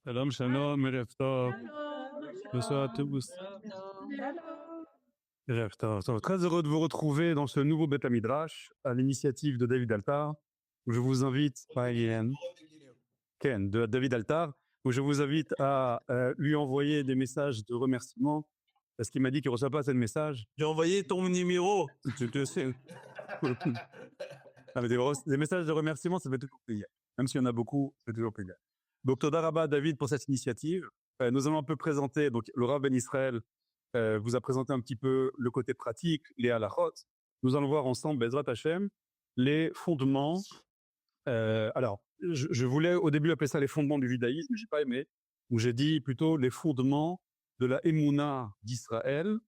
Shalom, shalom, Erev Tov. Bonsoir à tous. Erev Tov. Très heureux de vous retrouver dans ce nouveau Beth Midrash à l'initiative de David Altar, où je vous invite, Ken, de David Altar, où je vous invite à lui envoyer des messages de remerciement, parce qu'il m'a dit qu'il ne reçoit pas assez de messages. J'ai envoyé ton numéro. Je te sais. Ah, mais des messages de remerciement, ça fait toujours plaisir. Même s'il y en a beaucoup, ça fait toujours plaisir. Donc, Toda Rabba, David, pour cette initiative. Nous allons un peu présenter, donc, le Rav Ben Israël vous a présenté un petit peu le côté pratique, les halachot. Nous allons voir ensemble, Bezrat Hashem, les fondements. Alors, je voulais au début appeler ça les fondements du judaïsme, j'ai pas aimé, où j'ai dit plutôt les fondements de la Emouna d'Israël,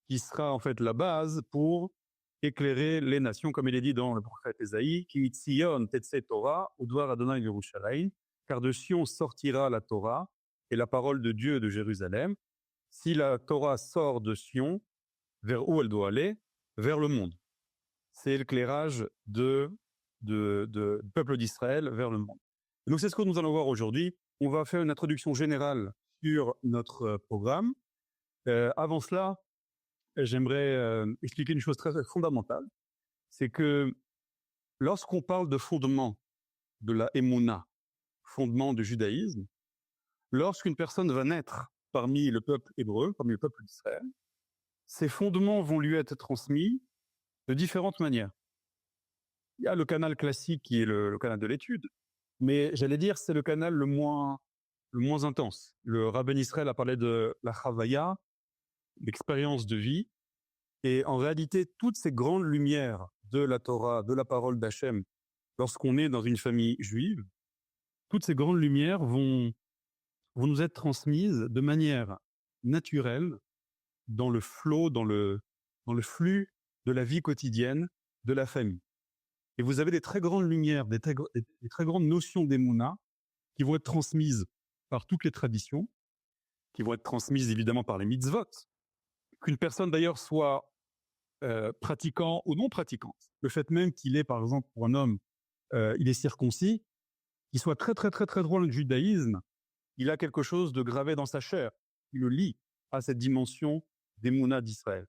qui sera en fait la base pour éclairer les nations, comme il est dit dans le prophète Ésaïe, qui Tzion tetse Torah, Udvar Adonai Yerushalayim, car de Sion sortira la Torah et la parole de Dieu de Jérusalem. Si la Torah sort de Sion, vers où elle doit aller? Vers le monde. C'est l'éclairage du peuple d'Israël vers le monde. Donc c'est ce que nous allons voir aujourd'hui. On va faire une introduction générale sur notre programme. Avant cela, j'aimerais expliquer une chose très fondamentale. C'est que lorsqu'on parle de fondement de la Emouna, fondement du judaïsme, lorsqu'une personne va naître parmi le peuple hébreu, parmi le peuple d'Israël, ces fondements vont lui être transmis de différentes manières. Il y a le canal classique qui est le canal de l'étude, mais j'allais dire c'est le canal le moins intense. Le Rav Ben Israël a parlé de la Chavaya, l'expérience de vie, et en réalité toutes ces grandes lumières de la Torah, de la parole d'Hachem, lorsqu'on est dans une famille juive, toutes ces grandes lumières vont nous être transmises de manière naturelle dans le flot, dans le flux de la vie quotidienne de la famille. Et vous avez des très grandes lumières, des très grandes notions d'Emouna qui vont être transmises par toutes les traditions, qui vont être transmises évidemment par les mitzvot. Qu'une personne d'ailleurs soit pratiquant ou non pratiquant, le fait même qu'il est par exemple pour un homme, il est circoncis, qu'il soit très très très très loin du judaïsme, il a quelque chose de gravé dans sa chair. Il le lie à cette dimension d'Emouna d'Israël.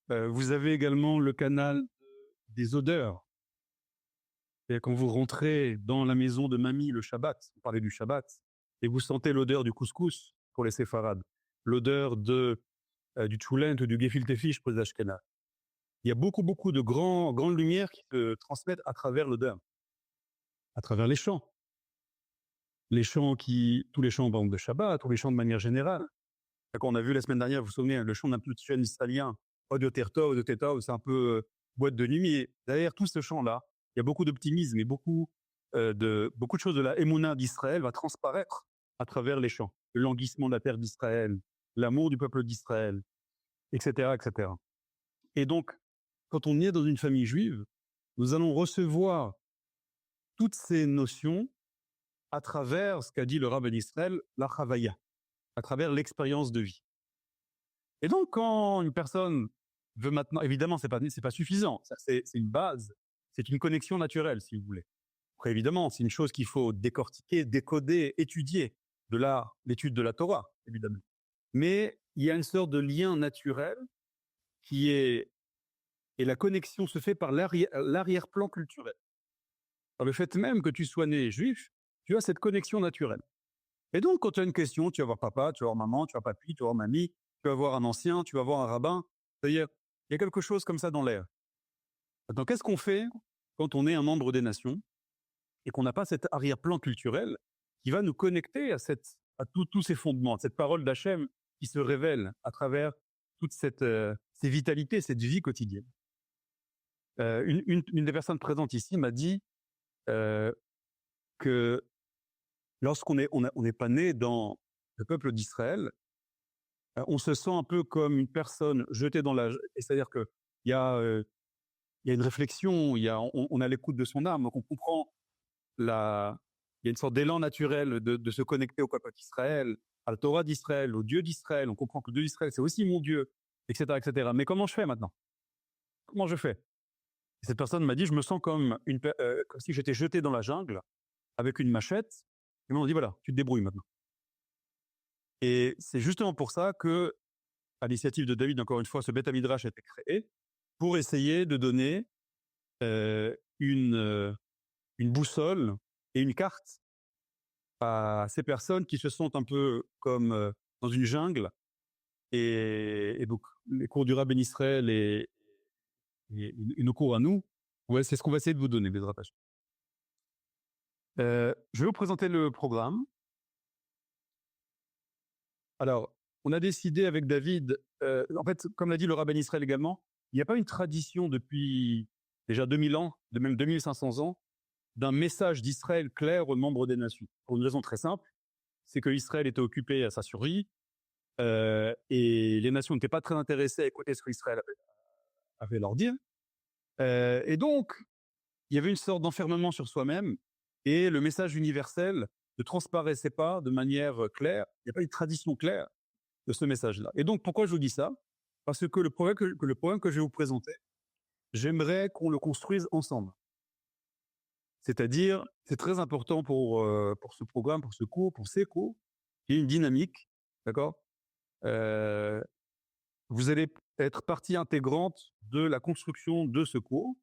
Vous avez également le canal des odeurs. Et quand vous rentrez dans la maison de mamie le Shabbat, on parlait du Shabbat, et vous sentez l'odeur du couscous pour les séfarades, l'odeur du tchoulent ou du gefilte fish pour les ashkénazes. Il y a beaucoup de grandes lumières qui se transmettent à travers l'odeur, à travers les chants. Tous les chants par exemple, de Shabbat, tous les chants de manière générale. Quand on a vu la semaine dernière, vous vous souvenez, le chant d'un plus jeune israélien, Odioterto, Odioterto, c'est un peu boîte de nuit. Et derrière tout ce chant-là, il y a beaucoup d'optimisme et beaucoup de choses de la Emouna d'Israël va transparaître à travers les chants. Le languissement de la terre d'Israël, l'amour du peuple d'Israël, etc., etc. Et donc, quand on est dans une famille juive, nous allons recevoir toutes ces notions à travers ce qu'a dit le Rav Ben Israël, la Chavaya, à travers l'expérience de vie. Et donc, quand une personne veut maintenant, évidemment, c'est pas suffisant. C'est une base, c'est une connexion naturelle, si vous voulez. Après, évidemment, c'est une chose qu'il faut décortiquer, décoder, étudier de l'étude de la Torah, évidemment. Mais il y a une sorte de lien naturel et la connexion se fait par l'arrière-plan culturel. Par le fait même que tu sois né juif, tu as cette connexion naturelle. Et donc, quand tu as une question, tu vas voir papa, tu vas voir maman, tu vas voir papy, tu vas voir mamie, tu vas voir un ancien, tu vas voir un rabbin. C'est-à-dire, il y a quelque chose comme ça dans l'air. Maintenant, qu'est-ce qu'on fait quand on est un membre des nations et qu'on n'a pas cet arrière-plan culturel qui va nous connecter à tous ces fondements, à cette parole d'Hachem qui se révèle à travers toute ces vitalités, cette vie quotidienne. Une des personnes présentes ici m'a dit que lorsqu'on n'est pas né dans le peuple d'Israël, on se sent un peu comme une personne jetée dans c'est-à-dire que il y a une réflexion, on a l'écoute de son âme, donc on comprend il y a une sorte d'élan naturel de se connecter au peuple d'Israël, à la Torah d'Israël, au Dieu d'Israël. On comprend que le Dieu d'Israël, c'est aussi mon Dieu, etc., etc. Mais comment je fais maintenant? Comment je fais? Et cette personne m'a dit, je me sens comme si j'étais jeté dans la jungle avec une machette Et on dit, voilà, tu te débrouilles maintenant. Et c'est justement pour ça que, à l'initiative de David, encore une fois, ce Beth Midrash a été créé pour essayer de donner une boussole et une carte à ces personnes qui se sentent un peu comme dans une jungle. Et donc, les cours du Rav Ben Israël et nos cours à nous, ouais, c'est ce qu'on va essayer de vous donner, Bezrat Hashem. Je vais vous présenter le programme. Alors, on a décidé avec David, en fait, comme l'a dit le Rav Ben Israël également, il n'y a pas une tradition depuis déjà 2000 ans, de même 2500 ans, d'un message d'Israël clair aux membres des nations. Pour une raison très simple, c'est que Israël était occupé à sa survie, et les nations n'étaient pas très intéressées à écouter ce qu'Israël avait leur dire. Et donc, il y avait une sorte d'enfermement sur soi-même, et le message universel ne transparaissait pas de manière claire. Il n'y a pas une tradition claire de ce message-là. Et donc, pourquoi je vous dis ça? Parce que le programme que je vais vous présenter, j'aimerais qu'on le construise ensemble. C'est-à-dire, c'est très important pour ce programme, pour ce cours, pour ces cours, qu'il y ait une dynamique, d'accord? Vous allez être partie intégrante de la construction de ce cours.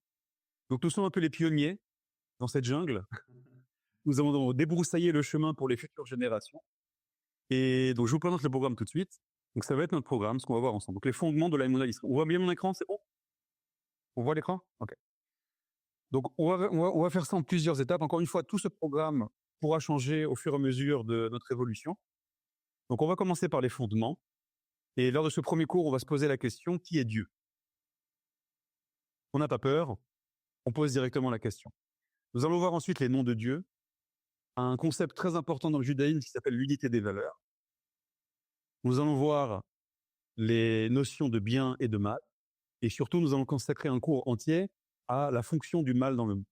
Donc, nous sommes un peu les pionniers dans cette jungle. Nous allons débroussailler le chemin pour les futures générations. Et donc, je vous présente le programme tout de suite. Donc, ça va être notre programme, ce qu'on va voir ensemble. Donc, les fondements de la Emouna d'Israël. On voit bien mon écran, c'est bon? On voit l'écran? OK. Donc, on va faire ça en plusieurs étapes. Encore une fois, tout ce programme pourra changer au fur et à mesure de notre évolution. Donc, on va commencer par les fondements. Et lors de ce premier cours, on va se poser la question, qui est Dieu? On n'a pas peur, on pose directement la question. Nous allons voir ensuite les noms de Dieu, un concept très important dans le judaïsme qui s'appelle l'unité des valeurs. Nous allons voir les notions de bien et de mal. Et surtout, nous allons consacrer un cours entier à la fonction du mal dans le monde.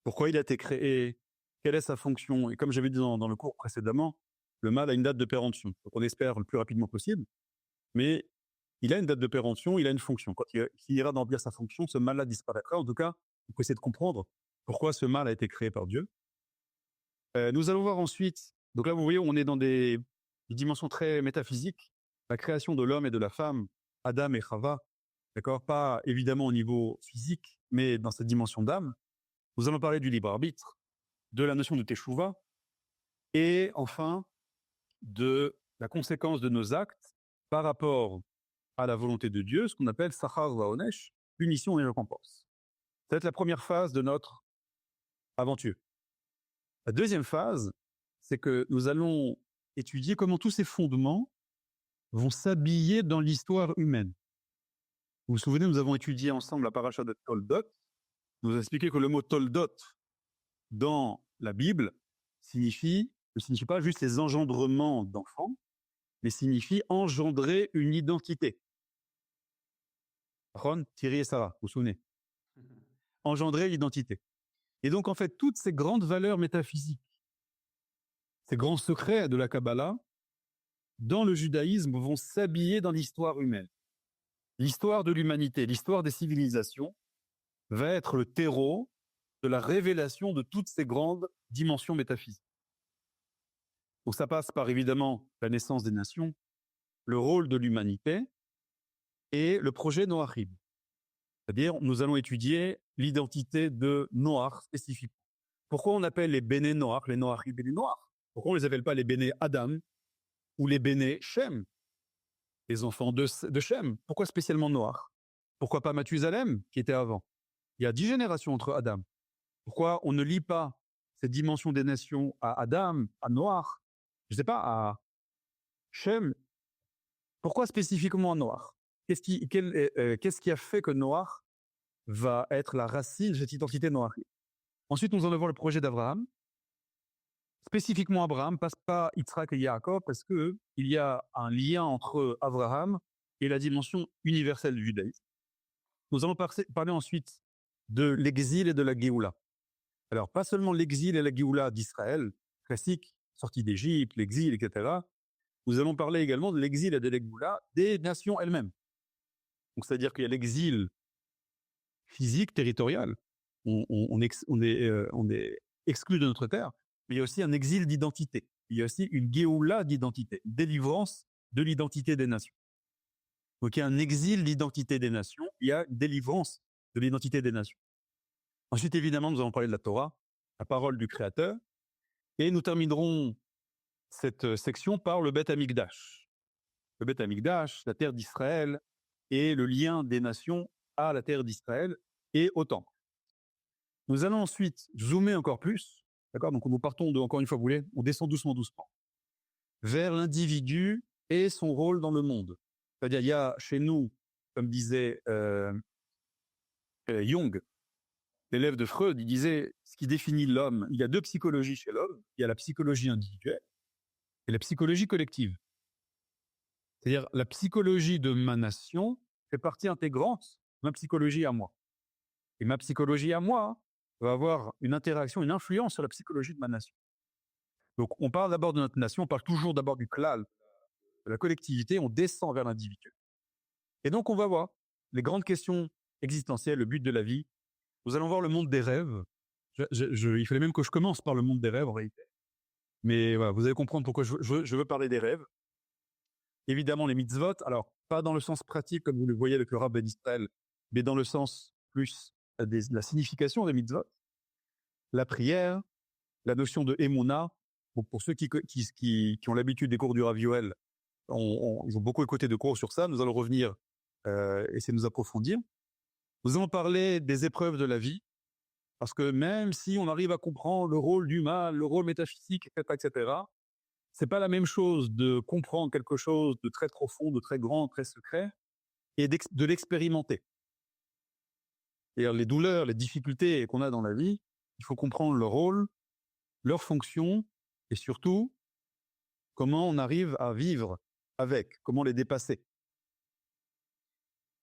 Pourquoi il a été créé? Quelle est sa fonction? Et comme j'avais dit dans le cours précédemment, le mal a une date de péremption. Donc on espère le plus rapidement possible, mais il a une date de péremption, il a une fonction. Quand il ira remplir sa fonction, ce mal-là disparaîtra. En tout cas, on peut essayer de comprendre pourquoi ce mal a été créé par Dieu. Nous allons voir ensuite, donc là vous voyez, on est dans des dimensions très métaphysiques, la création de l'homme et de la femme, Adam et Chava, d'accord? Pas évidemment au niveau physique, mais dans cette dimension d'âme. Nous allons parler du libre arbitre, de la notion de Teshuvah, et enfin de la conséquence de nos actes par rapport à la volonté de Dieu, ce qu'on appelle Sachar Vaonesh, punition et récompense. Ça va être la première phase de notre aventure. La deuxième phase, c'est que nous allons étudier comment tous ces fondements vont s'habiller dans l'histoire humaine. Vous vous souvenez, nous avons étudié ensemble la paracha de Toldot. Nous avons expliqué que le mot Toldot dans la Bible ne signifie pas juste les engendrements d'enfants, mais signifie engendrer une identité. Ron, Thierry et Sarah, vous vous souvenez? Engendrer l'identité. Et donc, en fait, toutes ces grandes valeurs métaphysiques, ces grands secrets de la Kabbalah, dans le judaïsme, vont s'habiller dans l'histoire humaine. L'histoire de l'humanité, l'histoire des civilisations, va être le terreau de la révélation de toutes ces grandes dimensions métaphysiques. Donc ça passe par évidemment la naissance des nations, le rôle de l'humanité et le projet Noachim. C'est-à-dire, nous allons étudier l'identité de Noach spécifiquement. Pourquoi on appelle les Béné Noach, les Noachim Béné Noach? Pourquoi on ne les appelle pas les Béné Adam ou les Béné Shem, les enfants de Shem? Pourquoi spécialement Noach? Pourquoi pas Mathusalem, qui était avant? Il y a 10 générations entre Adam. Pourquoi on ne lie pas cette dimension des nations à Adam, à Noach, je ne sais pas, à Shem? Pourquoi spécifiquement à Noach? Qu'est-ce qui a fait que Noach va être la racine de cette identité noachim? Ensuite, nous allons voir le projet d'Abraham. Spécifiquement Abraham, pas Yitzhak et Yaakov, parce qu'il y a un lien entre Abraham et la dimension universelle du judaïsme. Nous allons parler ensuite de l'exil et de la Géoula. Alors, pas seulement l'exil et la Géoula d'Israël, classique, sortie d'Égypte, l'exil, etc. Nous allons parler également de l'exil et de la Géoula des nations elles-mêmes. Donc, c'est-à-dire qu'il y a l'exil physique, territorial. On est exclu de notre terre. mais il y a aussi un exil d'identité. Il y a aussi une Géoula d'identité, une délivrance de l'identité des nations. Donc il y a un exil d'identité des nations, il y a une délivrance de l'identité des nations. Ensuite, évidemment, nous allons parler de la Torah, la parole du Créateur, et nous terminerons cette section par le Beth Amikdash. Le Beth Amikdash, la terre d'Israël, et le lien des nations à la terre d'Israël et au temple. Nous allons ensuite zoomer encore plus, d'accord? Donc nous partons de, encore une fois, vous voulez, on descend doucement, vers l'individu et son rôle dans le monde. C'est-à-dire, il y a chez nous, comme disait Jung, l'élève de Freud, il disait, ce qui définit l'homme, il y a deux psychologies chez l'homme, il y a la psychologie individuelle et la psychologie collective. C'est-à-dire, la psychologie de ma nation fait partie intégrante de ma psychologie à moi. Et ma psychologie à moi va avoir une interaction, une influence sur la psychologie de ma nation. Donc, on parle d'abord de notre nation, on parle toujours d'abord du klal, de la collectivité, on descend vers l'individu. Et donc, on va voir les grandes questions existentielles, le but de la vie. Nous allons voir le monde des rêves. Il fallait même que je commence par le monde des rêves, en réalité. Mais voilà, vous allez comprendre pourquoi je veux parler des rêves. Évidemment, les mitzvot, alors, pas dans le sens pratique, comme vous le voyez avec le Rav Ben Israël, mais dans le sens plus de la signification des mitzvot. La prière, la notion de émouna. Bon, pour ceux qui ont l'habitude des cours du Rav Yoel, ils ont beaucoup écouté de cours sur ça. Nous allons revenir, essayer de nous approfondir. Nous allons parler des épreuves de la vie, parce que même si on arrive à comprendre le rôle du mal, le rôle métaphysique, etc., c'est pas la même chose de comprendre quelque chose de très profond, de très grand, très secret, et de l'expérimenter. Et les douleurs, les difficultés qu'on a dans la vie, il faut comprendre leur rôle, leur fonction, et surtout, comment on arrive à vivre avec, comment les dépasser.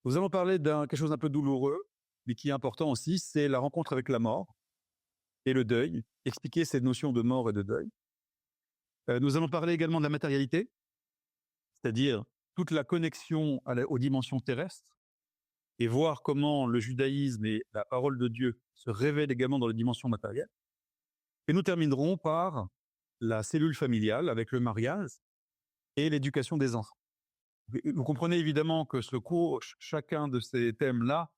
Nous allons parler de quelque chose d'un peu douloureux, mais qui est important aussi, c'est la rencontre avec la mort et le deuil, expliquer cette notion de mort et de deuil. Nous allons parler également de la matérialité, c'est-à-dire toute la connexion aux dimensions terrestres, et voir comment le judaïsme et la parole de Dieu se révèlent également dans les dimensions matérielles. Et nous terminerons par la cellule familiale avec le mariage et l'éducation des enfants. Vous comprenez évidemment que ce cours, chacun de ces thèmes-là,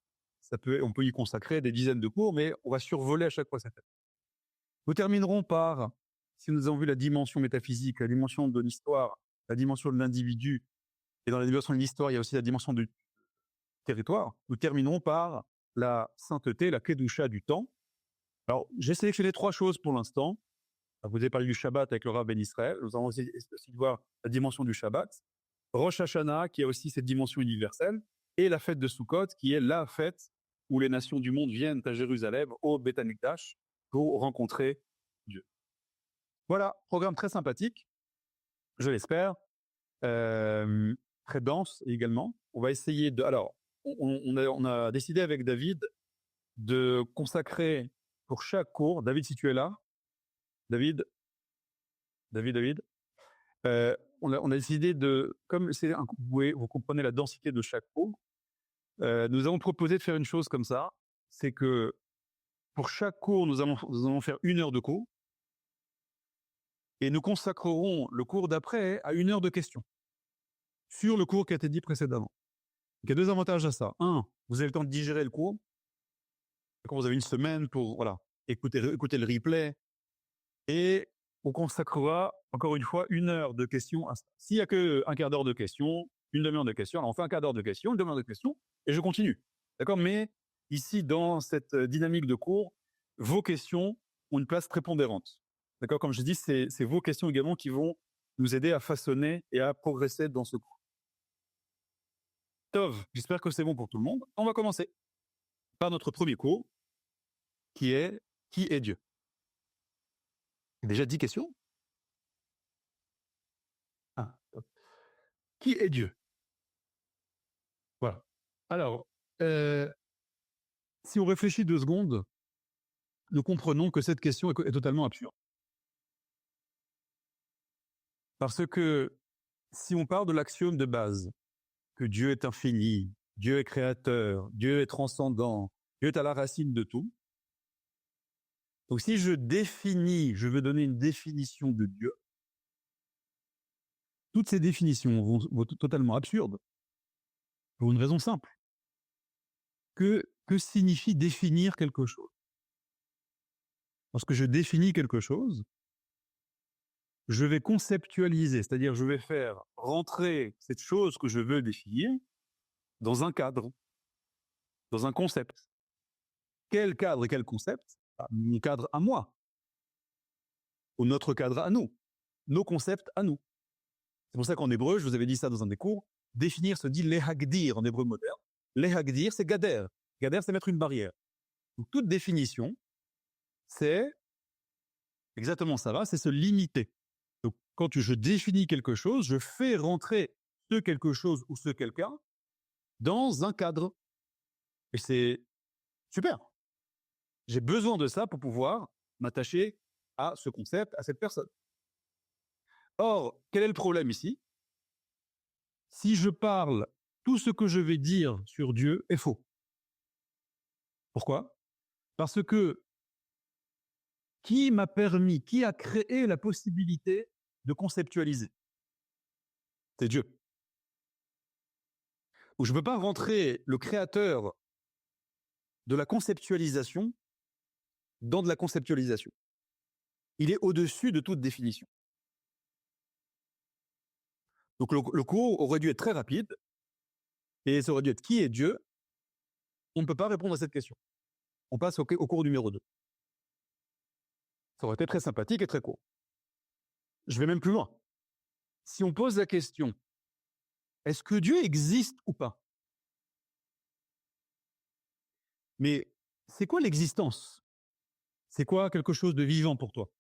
on peut y consacrer des dizaines de cours, mais on va survoler à chaque fois ces thèmes. Nous terminerons par, si nous avons vu la dimension métaphysique, la dimension de l'histoire, la dimension de l'individu, et dans la dimension de l'histoire, il y a aussi la dimension du territoire, nous terminerons par la sainteté, la kedusha du temps. Alors, j'ai sélectionné 3 choses pour l'instant. Vous avez parlé du Shabbat avec le Rav Ben Israël. Nous allons aussi voir la dimension du Shabbat. Rosh Hashanah, qui a aussi cette dimension universelle, et la fête de Sukkot, qui est la fête où les nations du monde viennent à Jérusalem, au Beth Amikdash, pour rencontrer Dieu. Voilà, programme très sympathique, je l'espère, très dense également. On va essayer de... Alors, on a décidé avec David de consacrer pour chaque cours, David, si tu es là, David, on a décidé de, comme c'est vous comprenez la densité de chaque cours, nous avons proposé de faire une chose comme ça, c'est que pour chaque cours, nous allons faire 1 heure de cours, et nous consacrerons le cours d'après à 1 heure de questions sur le cours qui a été dit précédemment. Donc, il y a 2 avantages à ça. 1, vous avez le temps de digérer le cours. Quand vous avez une semaine pour écouter le replay, et on consacrera encore une fois 1 heure de questions à ça. S'il n'y a qu'un quart d'heure de questions, une demi-heure de questions, alors on fait un quart d'heure de questions, une demi-heure de questions, et je continue. D'accord? Mais ici, dans cette dynamique de cours, vos questions ont une place prépondérante. D'accord? Comme je dis, c'est vos questions également qui vont nous aider à façonner et à progresser dans ce cours. Tov, j'espère que c'est bon pour tout le monde. On va commencer par notre premier cours, qui est « Qui est Dieu ?» Déjà 10 questions? Ah, top. Qui est Dieu? Voilà. Alors, si on réfléchit 2 secondes, nous comprenons que cette question est totalement absurde. Parce que si on part de l'axiome de base, que Dieu est infini, Dieu est créateur, Dieu est transcendant, Dieu est à la racine de tout, Donc si je veux donner une définition de Dieu, toutes ces définitions vont être totalement absurdes, pour une raison simple. Que signifie définir quelque chose? Lorsque je définis quelque chose, je vais conceptualiser, c'est-à-dire je vais faire rentrer cette chose que je veux définir dans un cadre, dans un concept. Quel cadre et quel concept? Mon cadre à moi, ou notre cadre à nous, nos concepts à nous. C'est pour ça qu'en hébreu, je vous avais dit ça dans un des cours, définir se dit lehagdir en hébreu moderne. Lehagdir, c'est gader. Gader, c'est mettre une barrière. Donc toute définition, c'est exactement ça va, c'est se limiter. Donc quand je définis quelque chose, je fais rentrer ce quelque chose ou ce quelqu'un dans un cadre. Et c'est super. J'ai besoin de ça pour pouvoir m'attacher à ce concept, à cette personne. Or, quel est le problème ici? Si je parle, tout ce que je vais dire sur Dieu est faux. Pourquoi? Parce que qui a créé la possibilité de conceptualiser? C'est Dieu. Donc je ne peux pas rentrer le créateur de la conceptualisation dans de la conceptualisation. Il est au-dessus de toute définition. Donc le cours aurait dû être très rapide, et ça aurait dû être qui est Dieu? On ne peut pas répondre à cette question. On passe au cours numéro 2. Ça aurait été très sympathique et très court. Je vais même plus loin. Si on pose la question, est-ce que Dieu existe ou pas? Mais c'est quoi l'existence? C'est quoi quelque chose de vivant pour toi?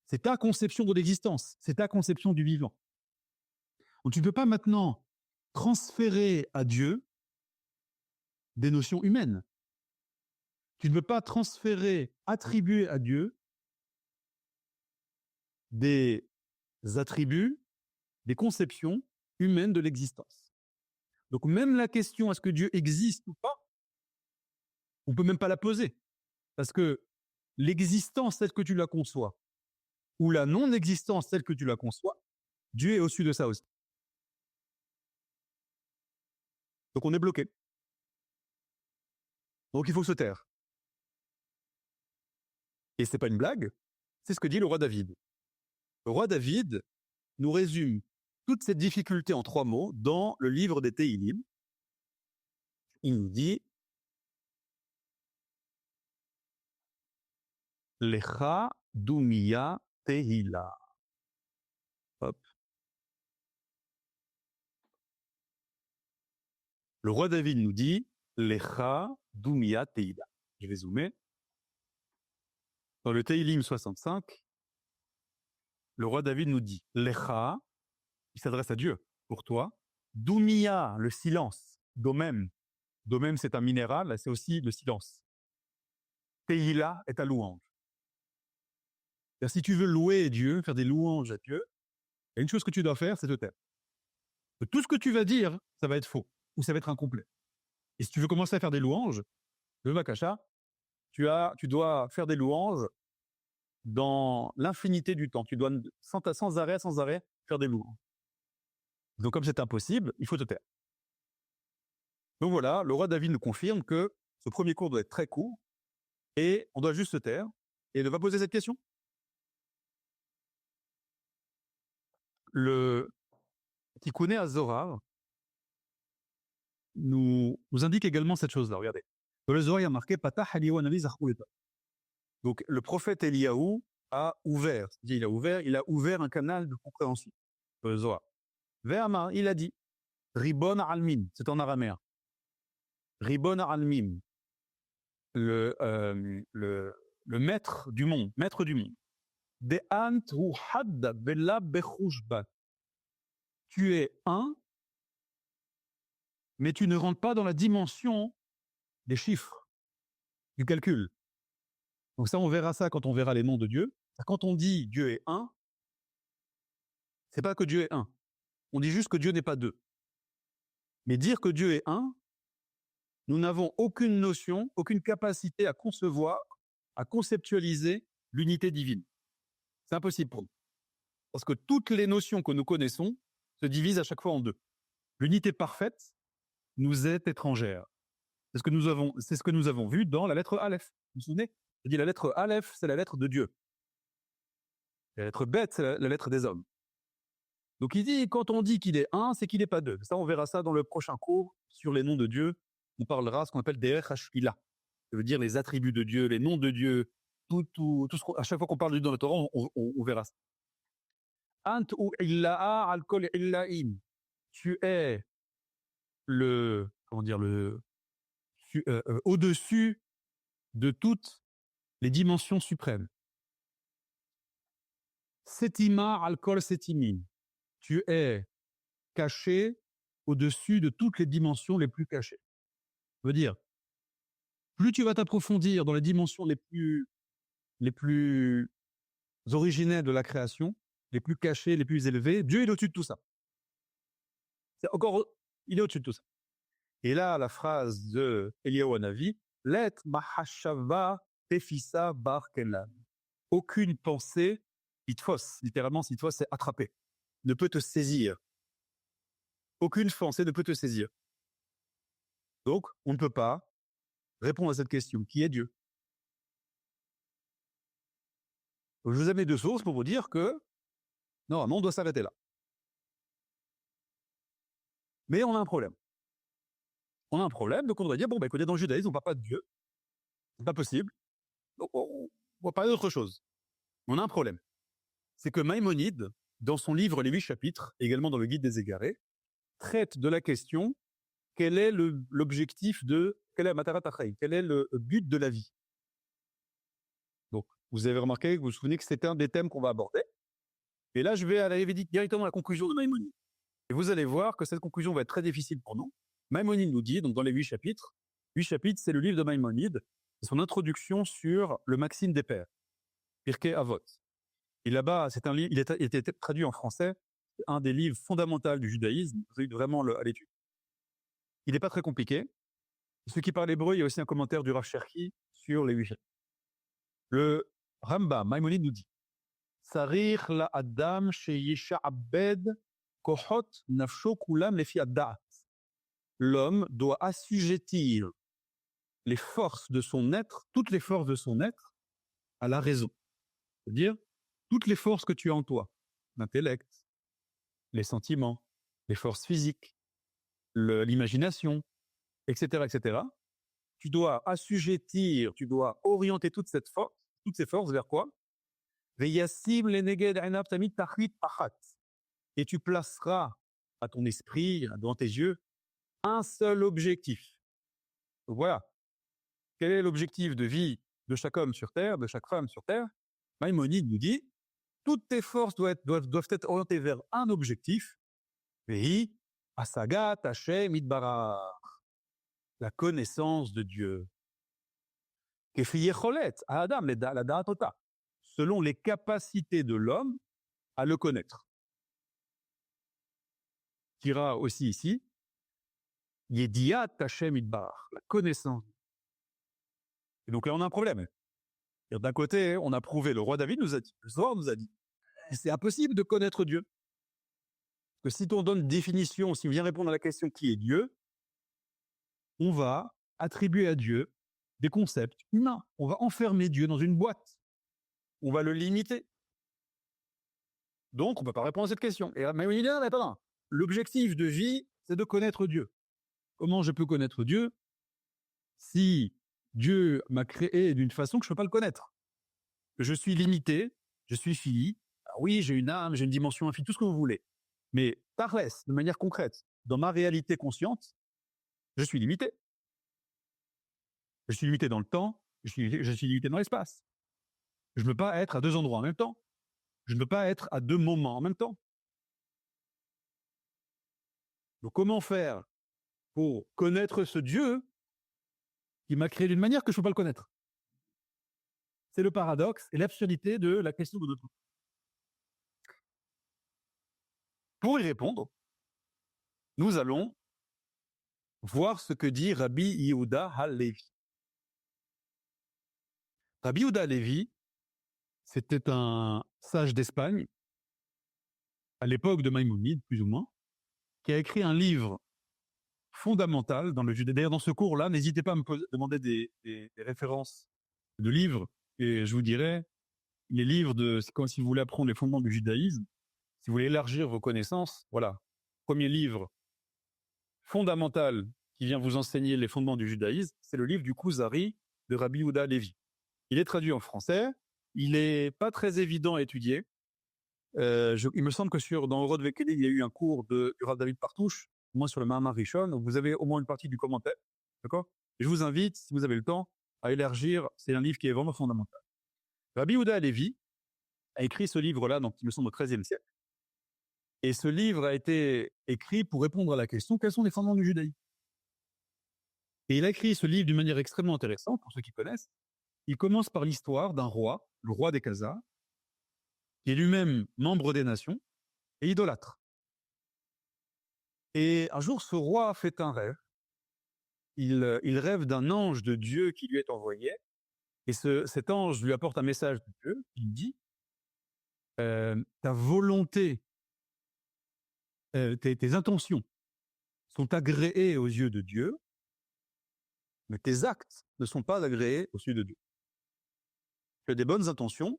C'est ta conception de l'existence, c'est ta conception du vivant. Donc tu ne peux pas maintenant transférer à Dieu des notions humaines. Tu ne peux pas attribuer à Dieu des attributs, des conceptions humaines de l'existence. Donc même la question, est-ce que Dieu existe ou pas, on ne peut même pas la poser. Parce que l'existence telle que tu la conçois, ou la non-existence telle que tu la conçois, Dieu est au-dessus de ça aussi. Donc on est bloqué. Donc il faut se taire. Et c'est pas une blague, c'est ce que dit le roi David. Le roi David nous résume toute cette difficulté en 3 mots dans le livre des Tehillim. Il nous dit Lecha Dumia Tehila. Hop. Le roi David nous dit Lecha Dumia Tehila. Je vais zoomer. Dans le Tehillim 65, le roi David nous dit Lecha, il s'adresse à Dieu, pour toi. Dumia, le silence. Domem. Domem, c'est un minéral, c'est aussi le silence. Tehila est ta louange. Si tu veux louer Dieu, faire des louanges à Dieu, il y a une chose que tu dois faire, c'est te taire. Tout ce que tu vas dire, ça va être faux, ou ça va être incomplet. Et si tu veux commencer à faire des louanges, le Vakasha, tu dois faire des louanges dans l'infinité du temps. Tu dois sans arrêt faire des louanges. Donc comme c'est impossible, il faut te taire. Donc voilà, le roi David nous confirme que ce premier cours doit être très court, et on doit juste se taire, et ne pas poser cette question. Le Tikkuné HaZohar nous indique également cette chose-là. Regardez. Dans le Zohar, il y a marqué Patah Eliyahu Hanavi Zachou Leta. Donc le prophète Eliyahu a ouvert un canal de compréhension. Dans le Zohar. Ve'amar, il a dit Ribon Almin, c'est en araméen. Ribon Almin, le maître du monde. De'ant hu hadda bella bechushbat. Tu es un, mais tu ne rentres pas dans la dimension des chiffres, du calcul. Donc ça, on verra ça quand on verra les noms de Dieu. Quand on dit Dieu est un, c'est pas que Dieu est un. On dit juste que Dieu n'est pas deux. Mais dire que Dieu est un, nous n'avons aucune notion, aucune capacité à concevoir à conceptualiser l'unité divine. C'est impossible pour nous. Parce que toutes les notions que nous connaissons se divisent à chaque fois en deux. L'unité parfaite nous est étrangère. C'est ce que nous avons vu dans la lettre Aleph. Vous vous souvenez? Je dis la lettre Aleph, c'est la lettre de Dieu. La lettre Bet, c'est la lettre des hommes. Donc il dit, quand on dit qu'il est un, c'est qu'il n'est pas deux. Ça, on verra ça dans le prochain cours sur les noms de Dieu. On parlera de ce qu'on appelle des Hashila. Ça veut dire les attributs de Dieu, les noms de Dieu. À chaque fois qu'on parle de Dieu dans le Torah, on verra ça. Ant ou illa'a al kol illa'im. Tu es au-dessus de toutes les dimensions suprêmes. Setima al kol setimin. Tu es caché au-dessus de toutes les dimensions les plus cachées. Ça veut dire, plus tu vas t'approfondir dans les dimensions les plus originelles de la création, les plus cachées, les plus élevées, Dieu est au-dessus de tout ça. Il est au-dessus de tout ça. Et là, la phrase de Eliyahu Hanavi, Let mahashava tefisa bar kelam. Aucune pensée, sitfos, littéralement sitfos, c'est attraper, ne peut te saisir. Aucune pensée ne peut te saisir. Donc, on ne peut pas répondre à cette question. Qui est Dieu? Je vous ai mis deux sources pour vous dire que, normalement, on doit s'arrêter là. Mais on a un problème. On a un problème, donc on doit dire, bon, écoutez, dans le judaïsme, on ne parle pas de Dieu. C'est pas possible. Donc, on va parler d'autre chose. On a un problème. C'est que Maïmonide, dans son livre Les 8 chapitres, également dans le Guide des Égarés, traite de la question, quel est l'objectif quel est Matarat Achaïm, quel est le but de la vie? Donc, vous avez remarqué, vous vous souvenez que c'était un des thèmes qu'on va aborder. Et là, je vais aller directement à la conclusion de Maïmonide. Et vous allez voir que cette conclusion va être très difficile pour nous. Maïmonide nous dit, donc dans les 8 chapitres, c'est le livre de Maïmonide, c'est son introduction sur le maxime des pères, Pirkei Avot. Et là-bas, c'est un livre, il a été traduit en français, un des livres fondamentaux du judaïsme, vous avez vraiment à l'étude. Il n'est pas très compliqué. Ceux qui parlent hébreu, il y a aussi un commentaire du Rav Cherki sur les 8 chapitres. Le Rambam, Maïmonide nous dit, Sarir la Adam sheyisha abed kohot nafsho kulam lefi ad-da'at. L'homme doit assujettir les forces de son être, toutes les forces de son être, à la raison. C'est-à-dire, toutes les forces que tu as en toi, l'intellect, les sentiments, les forces physiques, l'imagination, etc., etc., tu dois assujettir, tu dois orienter toutes ces forces vers quoi? Et tu placeras à ton esprit, devant tes yeux, un seul objectif. Donc voilà. Quel est l'objectif de vie de chaque homme sur Terre, de chaque femme sur Terre? Maïmonide nous dit, toutes tes forces doivent être orientées vers un objectif, Vehi Asagat Hashem Idbarach, la connaissance de Dieu. Selon les capacités de l'homme à le connaître. Qui ira aussi ici, Yediat Hashem Idbarach, la connaissance. Et donc là, on a un problème. D'un côté, on a prouvé, le roi David nous a dit, le Zohar nous a dit, c'est impossible de connaître Dieu. Parce que si on donne une définition, si on vient répondre à la question qui est Dieu, on va attribuer à Dieu des concepts humains. On va enfermer Dieu dans une boîte. On va le limiter. Donc, on ne peut pas répondre à cette question. Et Maïmonide, attends, l'objectif de vie, c'est de connaître Dieu. Comment je peux connaître Dieu si Dieu m'a créé d'une façon que je ne peux pas le connaître? Je suis limité, je suis fini. Alors oui, j'ai une âme, j'ai une dimension infinie, tout ce que vous voulez. Mais parlez, de manière concrète, dans ma réalité consciente, je suis limité. Je suis limité dans le temps, je suis limité dans l'espace. Je ne peux pas être à deux endroits en même temps. Je ne peux pas être à deux moments en même temps. Donc comment faire pour connaître ce Dieu qui m'a créé d'une manière que je ne peux pas le connaître? C'est le paradoxe et l'absurdité de la question de notre vie. Pour y répondre, nous allons voir ce que dit Rabbi Yehuda Halevi. Rabbi Yehuda Halevi, c'était un sage d'Espagne, à l'époque de Maïmonide, plus ou moins, qui a écrit un livre fondamental dans le judaïsme. D'ailleurs, dans ce cours-là, n'hésitez pas à me demander des références de livres, et je vous dirai les livres si vous voulez apprendre les fondements du judaïsme, si vous voulez élargir vos connaissances, voilà. Premier livre fondamental qui vient vous enseigner les fondements du judaïsme, c'est le livre du Kuzari de Rabbi Yehuda Halevi. Il est traduit en français, il n'est pas très évident à étudier. Il me semble que dans Orod Vekeli, il y a eu un cours du Rav David Partouche, au moins sur le Mahamar Rishon, donc vous avez au moins une partie du commentaire, d'accord? Et je vous invite, si vous avez le temps, à élargir, c'est un livre qui est vraiment fondamental. Rabbi Yehuda Halevi a écrit ce livre-là, donc il me semble au XIIIe siècle, et ce livre a été écrit pour répondre à la question, quels sont les fondements du judaïsme? Et il a écrit ce livre d'une manière extrêmement intéressante, pour ceux qui connaissent. Il commence par l'histoire d'un roi, le roi des Khazars, qui est lui-même membre des nations et idolâtre. Et un jour, ce roi fait un rêve. Il rêve d'un ange de Dieu qui lui est envoyé, et cet ange lui apporte un message de Dieu. Il dit ta volonté, tes intentions sont agréées aux yeux de Dieu, mais tes actes ne sont pas agréés aux yeux de Dieu. Tu as des bonnes intentions,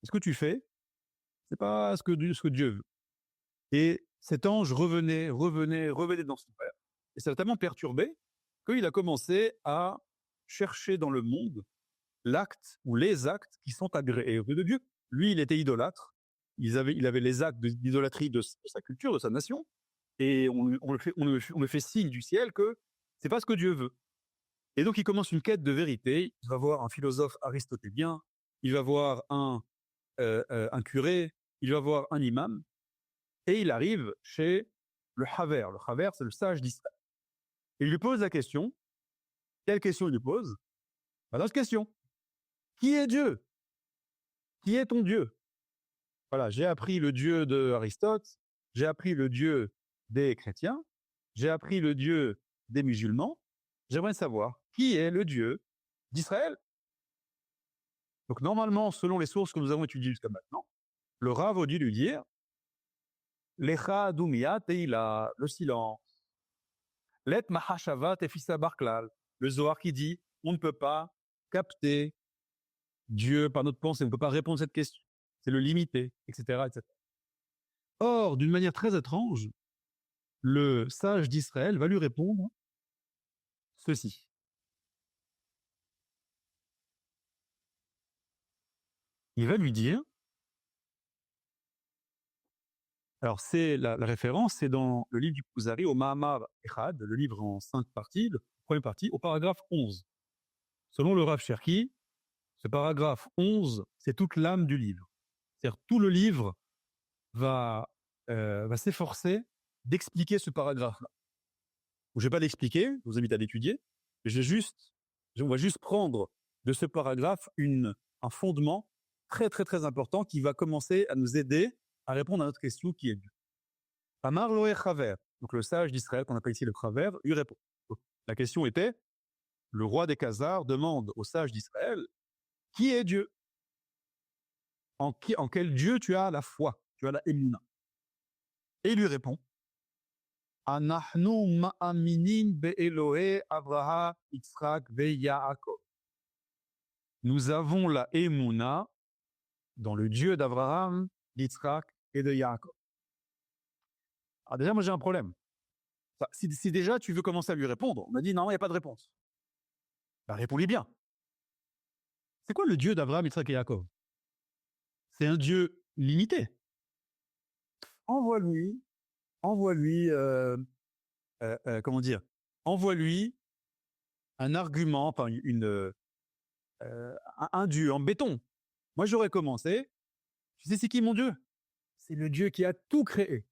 et ce que tu fais, c'est pas ce que Dieu veut. Et cet ange revenait dans son rêve. Et ça l'a tellement perturbé qu'il a commencé à chercher dans le monde l'acte ou les actes qui sont agréés aux yeux de Dieu. Lui, il était idolâtre. Il avait les actes d'idolâtrie de sa culture, de sa nation. Et on me fait signe du ciel que c'est pas ce que Dieu veut. Et donc, il commence une quête de vérité. Il va voir un philosophe aristotélien. Il va voir un curé. Il va voir un imam. Et il arrive chez le Haver. Le Haver, c'est le sage d'Israël. Et il lui pose la question. Quelle question il lui pose? Notre question. Qui est Dieu? Qui est ton Dieu? Voilà, j'ai appris le Dieu d'Aristote, j'ai appris le Dieu des chrétiens, j'ai appris le Dieu des musulmans. J'aimerais savoir qui est le Dieu d'Israël. Donc normalement, selon les sources que nous avons étudiées jusqu'à maintenant, le Rav a dû lui dire Lecha Dumia Teila, le silence. Let Mahashava Tefissa Barklal, le Zohar qui dit on ne peut pas capter Dieu par notre pensée, on ne peut pas répondre à cette question, c'est le limiter, etc., etc. Or, d'une manière très étrange, le sage d'Israël va lui répondre ceci. Il va lui dire, alors c'est la référence, c'est dans le livre du Kuzari, au Mahamar Echad, le livre en 5 parties, la première partie, au paragraphe 11. Selon le Rav Cherki, ce paragraphe 11, c'est toute l'âme du livre. C'est-à-dire tout le livre va s'efforcer d'expliquer ce paragraphe-là. Je ne vais pas l'expliquer, je vous invite à l'étudier, on va juste prendre de ce paragraphe un fondement très très très important qui va commencer à nous aider à répondre à notre question qui est Dieu. Amar Loé Chaver, donc le sage d'Israël qu'on appelle ici le Chaver, lui répond. Donc, la question était, le roi des Khazars demande au sage d'Israël, qui est Dieu? En quel Dieu tu as la foi, tu as la émuna? Et il lui répond, Anahnu ma'aminin be'Elohe Avraham, Yitzhak ve'Yaakov. Nous avons la émuna dans le Dieu d'Abraham, d'Yitzhak et de Yaakov. Alors déjà, moi j'ai un problème. Si déjà tu veux commencer à lui répondre, on m'a dit non, il n'y a pas de réponse. Ben, réponds-lui bien. C'est quoi le Dieu d'Abraham, Yitzhak et Yaakov? C'est un Dieu limité. Envoie-lui, comment dire, envoie-lui un argument, enfin un Dieu en béton. Moi j'aurais commencé, tu sais c'est qui mon Dieu? C'est le Dieu qui a tout créé.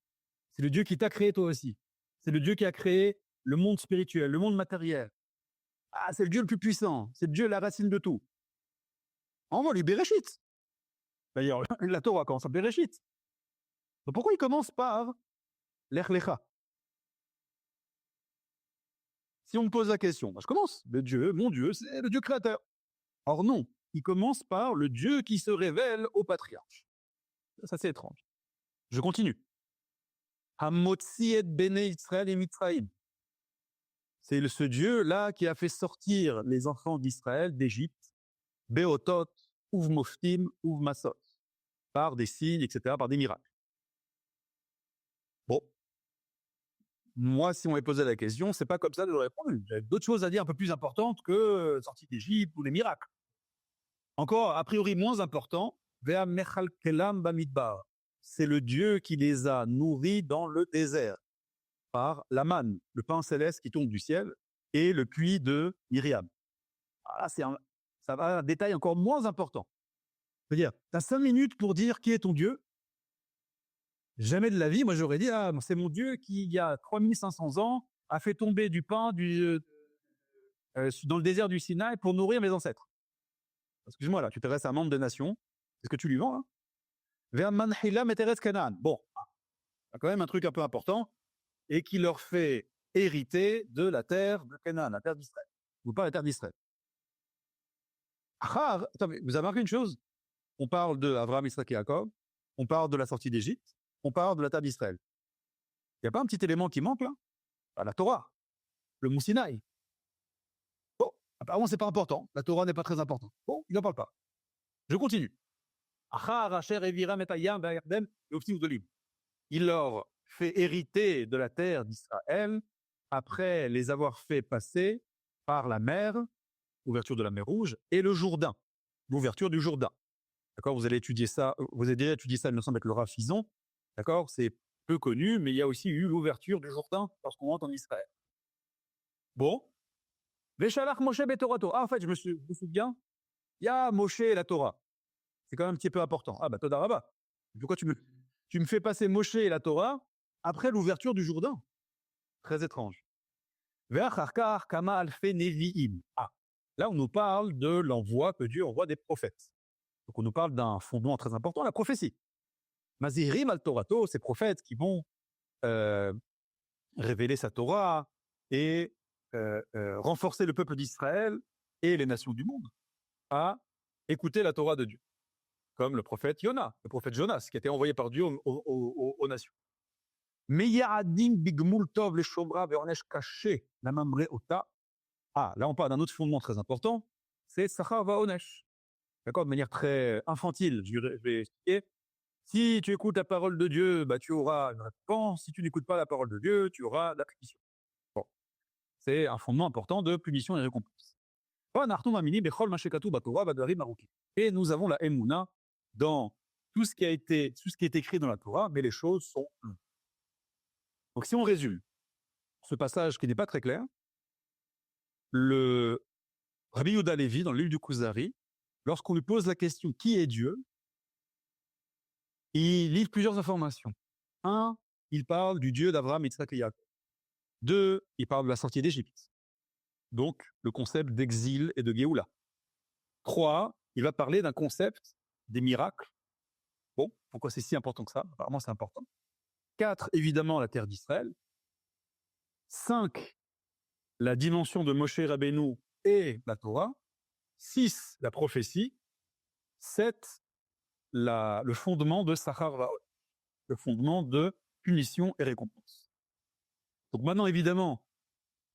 C'est le Dieu qui t'a créé toi aussi. C'est le Dieu qui a créé le monde spirituel, le monde matériel. Ah, c'est le Dieu le plus puissant. C'est le Dieu la racine de tout. Envoie-lui Bereshit. D'ailleurs, la Torah commence à Bereshit. Donc pourquoi il commence par Lech Lecha? Si on me pose la question, je commence. Le Dieu, mon Dieu, c'est le Dieu créateur. Or non, il commence par le Dieu qui se révèle au patriarche. Ça, c'est étrange. Je continue. Hamotzi et Bene Israël et Mitzraïm. C'est ce Dieu-là qui a fait sortir les enfants d'Israël d'Égypte, Beotot, Uv Moftim, Uv Masot, par des signes, etc., par des miracles. Bon. Moi, si on m'avait posé la question, c'est pas comme ça que j'aurais répondu. J'avais d'autres choses à dire un peu plus importantes que sortie d'Égypte ou les miracles. Encore, a priori moins important, Vea Mechal Kelam Bamidbar. C'est le Dieu qui les a nourris dans le désert par la manne, le pain céleste qui tombe du ciel, et le puits de Myriam. Ah, ça va un détail encore moins important. C'est-à-dire, tu as 5 minutes pour dire qui est ton Dieu. Jamais de la vie, moi j'aurais dit, ah, c'est mon Dieu qui, il y a 3500 ans, a fait tomber du pain dans le désert du Sinaï pour nourrir mes ancêtres. Excuse-moi, là, tu t'adresses à un membre des nations. Est-ce que tu lui vends, là? Vers Manhila Meteres Canaan. Bon, il y a quand même un truc un peu important, et qui leur fait hériter de la terre de Canaan, la terre d'Israël. Ou pas la terre d'Israël. Attends, vous avez remarqué une chose? On parle de Abraham, Isaac et Jacob, on parle de la sortie d'Égypte, on parle de la terre d'Israël. Il n'y a pas un petit élément qui manque là? La Torah, le Mont Sinaï. Bon, apparemment c'est pas important, la Torah n'est pas très importante. Bon, il n'en parle pas. Je continue. Il leur fait hériter de la terre d'Israël après les avoir fait passer par la mer, ouverture de la mer Rouge, et le Jourdain, l'ouverture du Jourdain. D'accord, vous allez étudier ça, vous avez déjà étudié ça, il me semble, avec le Rav Fison. D'accord, c'est peu connu, mais il y a aussi eu l'ouverture du Jourdain lorsqu'on rentre en Israël. Bon. Veshalach Moshe betorato. Ah, en fait, je me souviens, il y a Moshe et la Torah. C'est quand même un petit peu important. Ah, bah, Toda Rabba. Pourquoi tu me fais passer Moshe et la Torah après l'ouverture du Jourdain? Très étrange. Ve'acharkar kama alfe nevi'im. Ah, là, on nous parle de l'envoi que Dieu envoie des prophètes. Donc, on nous parle d'un fondement très important, la prophétie. Mazirim al Torato, ces prophètes qui vont révéler sa Torah et renforcer le peuple d'Israël et les nations du monde à écouter la Torah de Dieu. Comme le prophète Yona, le prophète Jonas, qui a été envoyé par Dieu aux nations. Meyadim bigmul tov le shobra ve'onesh caché la mamre ota. Ah, là on parle d'un autre fondement très important, c'est Sachar va'onesh. D'accord, de manière très infantile, je vais expliquer. Si tu écoutes la parole de Dieu, bah, tu auras une récompense. Si tu n'écoutes pas la parole de Dieu, tu auras la punition. Bon. C'est un fondement important de punition et récompense. Et nous avons la Emouna dans tout ce qui est écrit dans la Torah, mais les choses sont. Donc si on résume ce passage qui n'est pas très clair, le Rabbi Yehuda Levi, dans le livre du Kuzari, lorsqu'on lui pose la question qui est Dieu, il livre plusieurs informations. 1, il parle du Dieu d'Abraham, Yitzhak et Yaakov. 2, il parle de la sortie d'Égypte. Donc, le concept d'exil et de Géoula. 3, il va parler d'un concept des miracles. Bon, pourquoi c'est si important que ça? Apparemment, c'est important. 4, évidemment, la terre d'Israël. 5, la dimension de Moshe Rabbeinu et la Torah. 6, la prophétie. 7, le fondement de Sachar Va'od, le fondement de punition et récompense. Donc maintenant, évidemment,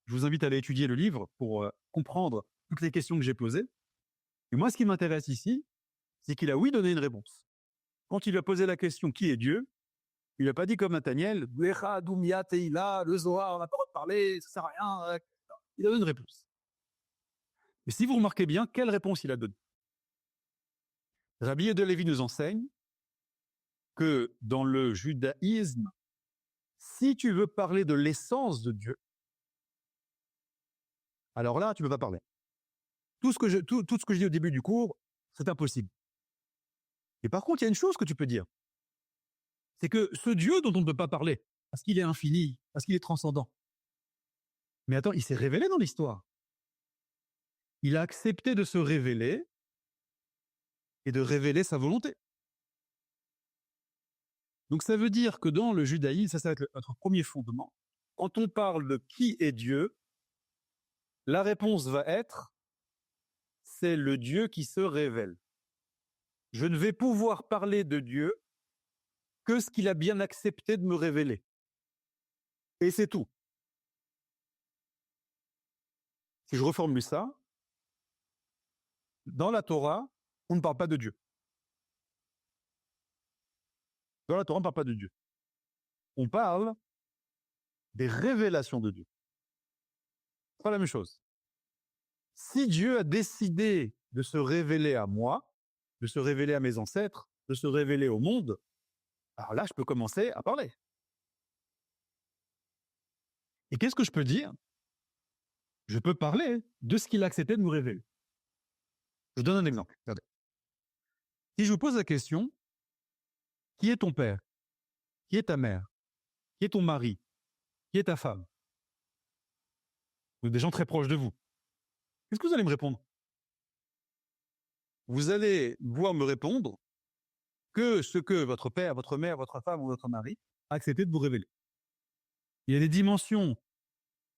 je vous invite à aller étudier le livre pour comprendre toutes les questions que j'ai posées. Et moi, ce qui m'intéresse ici, c'est qu'il a, oui, donné une réponse. Quand il lui a posé la question « Qui est Dieu ?», il n'a pas dit comme Nathaniel « le Zohar, on n'a pas le droit de parler, ça ne sert à rien. » Il a donné une réponse. Mais si vous remarquez bien, quelle réponse il a donnée? Rabbi Yehuda Levi nous enseigne que dans le judaïsme, si tu veux parler de l'essence de Dieu, alors là, tu ne peux pas parler. Tout ce que je dis au début du cours, c'est impossible. Et par contre, il y a une chose que tu peux dire. C'est que ce Dieu dont on ne peut pas parler, parce qu'il est infini, parce qu'il est transcendant, mais attends, il s'est révélé dans l'histoire. Il a accepté de se révéler et de révéler sa volonté. Donc ça veut dire que dans le judaïsme, ça va être notre premier fondement. Quand on parle de qui est Dieu, la réponse va être c'est le Dieu qui se révèle. Je ne vais pouvoir parler de Dieu que ce qu'il a bien accepté de me révéler. Et c'est tout. Si je reformule ça, dans la Torah, on ne parle pas de Dieu. Dans la Torah, on ne parle pas de Dieu. On parle des révélations de Dieu. C'est pas la même chose. Si Dieu a décidé de se révéler à moi, de se révéler à mes ancêtres, de se révéler au monde, alors là, je peux commencer à parler. Et qu'est-ce que je peux dire? Je peux parler de ce qu'il a accepté de nous révéler. Je donne un exemple. Regardez. Si je vous pose la question, qui est ton père? Qui est ta mère? Qui est ton mari? Qui est ta femme? Ou des gens très proches de vous. Qu'est-ce que vous allez me répondre? Vous allez pouvoir me répondre que ce que votre père, votre mère, votre femme ou votre mari a accepté de vous révéler. Il y a des dimensions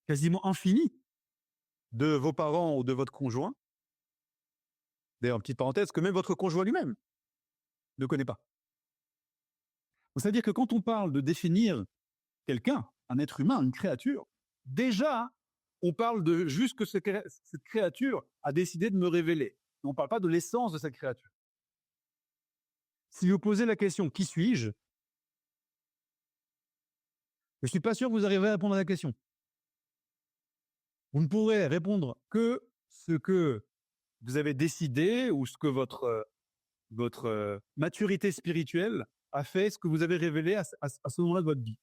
quasiment infinies de vos parents ou de votre conjoint. D'ailleurs, petite parenthèse, que même votre conjoint lui-même ne connaît pas. Donc, c'est-à-dire que quand on parle de définir quelqu'un, un être humain, une créature, déjà, on parle de juste que cette créature a décidé de me révéler. On ne parle pas de l'essence de cette créature. Si vous posez la question « qui suis-je ?», je ne suis pas sûr que vous arriverez à répondre à la question. Vous ne pourrez répondre que ce que vous avez décidé ou ce que votre maturité spirituelle a fait, ce que vous avez révélé à ce moment-là de votre vie.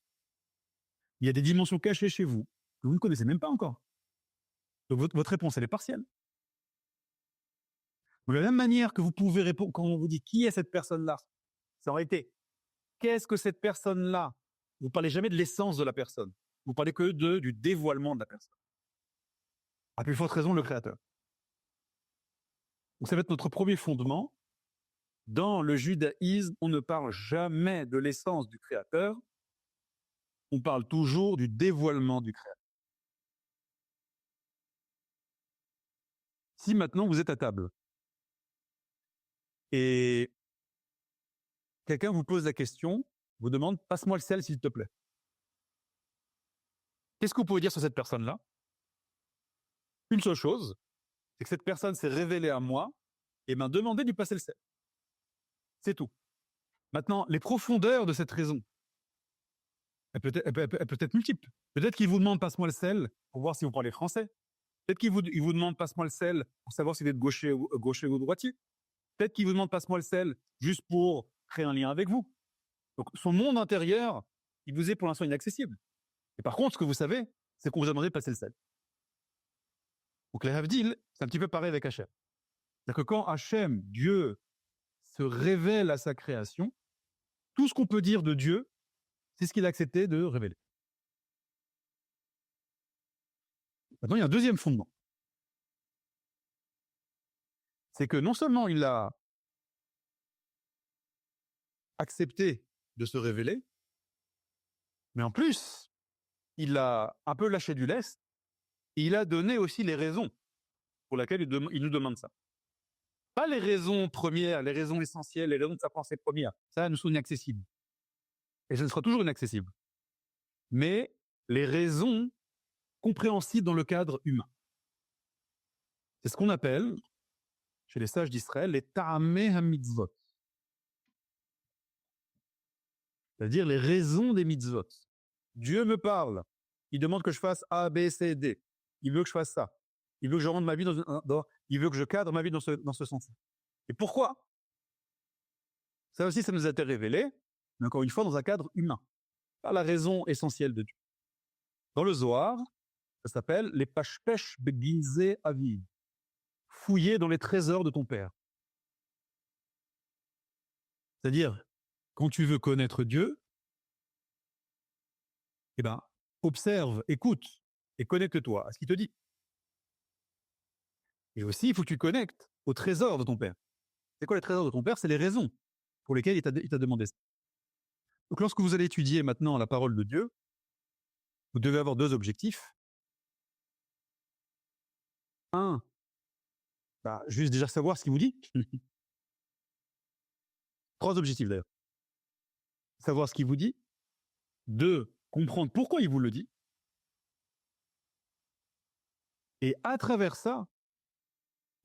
Il y a des dimensions cachées chez vous que vous ne connaissez même pas encore. Donc votre réponse, elle est partielle. De la même manière que vous pouvez répondre, quand on vous dit qui est cette personne-là, c'est en réalité, qu'est-ce que cette personne-là? Vous ne parlez jamais de l'essence de la personne. Vous parlez que du dévoilement de la personne. À plus forte raison, le Créateur. Donc ça va être notre premier fondement. Dans le judaïsme, on ne parle jamais de l'essence du Créateur. On parle toujours du dévoilement du Créateur. Si maintenant vous êtes à table et quelqu'un vous pose la question, vous demande « passe-moi le sel, s'il te plaît ». Qu'est-ce que vous pouvez dire sur cette personne-là? Une seule chose, c'est que cette personne s'est révélée à moi et m'a demandé de lui passer le sel. C'est tout. Maintenant, les profondeurs de cette raison, elle peut être multiple. Peut-être qu'il vous demande « passe-moi le sel » pour voir si vous parlez français. Peut-être qu'il vous demande « passe-moi le sel » pour savoir si vous êtes gaucher ou droitier. Peut-être qu'il vous demande « passe-moi le sel » juste pour créer un lien avec vous. Donc, son monde intérieur, il vous est pour l'instant inaccessible. Et par contre, ce que vous savez, c'est qu'on vous a demandé de passer le sel. Donc, les Havdil, c'est un petit peu pareil avec Hachem. C'est-à-dire que quand Hachem, Dieu, se révèle à sa création, tout ce qu'on peut dire de Dieu, c'est ce qu'il a accepté de révéler. Maintenant, il y a un deuxième fondement. C'est que non seulement il a accepté de se révéler, mais en plus, il a un peu lâché du lest, et il a donné aussi les raisons pour lesquelles il nous demande ça. Pas les raisons premières, les raisons essentielles, les raisons de sa pensée première. Ça nous sont inaccessibles. Et ça sera toujours inaccessible. Mais les raisons compréhensibles dans le cadre humain. C'est ce qu'on appelle, chez les sages d'Israël, les ta'ameh ha-mitzvot. C'est-à-dire les raisons des mitzvot. Dieu me parle. Il demande que je fasse A, B, C, D. Il veut que je fasse ça. Il veut que je rende ma vie il veut que je cadre ma vie dans ce sens. Et pourquoi? Ça aussi, ça nous a été révélé, mais encore une fois, dans un cadre humain. Pas la raison essentielle de Dieu. Dans le Zohar, ça s'appelle les pashpesh beginze aviv. Fouiller dans les trésors de ton père. C'est-à-dire, quand tu veux connaître Dieu, eh ben, observe, écoute et connecte-toi à ce qu'il te dit. Et aussi, il faut que tu connectes aux trésors de ton père. C'est quoi les trésors de ton père? C'est les raisons pour lesquelles il t'a demandé ça. Donc, lorsque vous allez étudier maintenant la parole de Dieu, vous devez avoir deux objectifs. Un, Juste déjà savoir ce qu'il vous dit. 3 objectifs d'ailleurs. Savoir ce qu'il vous dit. 2, comprendre pourquoi il vous le dit. Et à travers ça,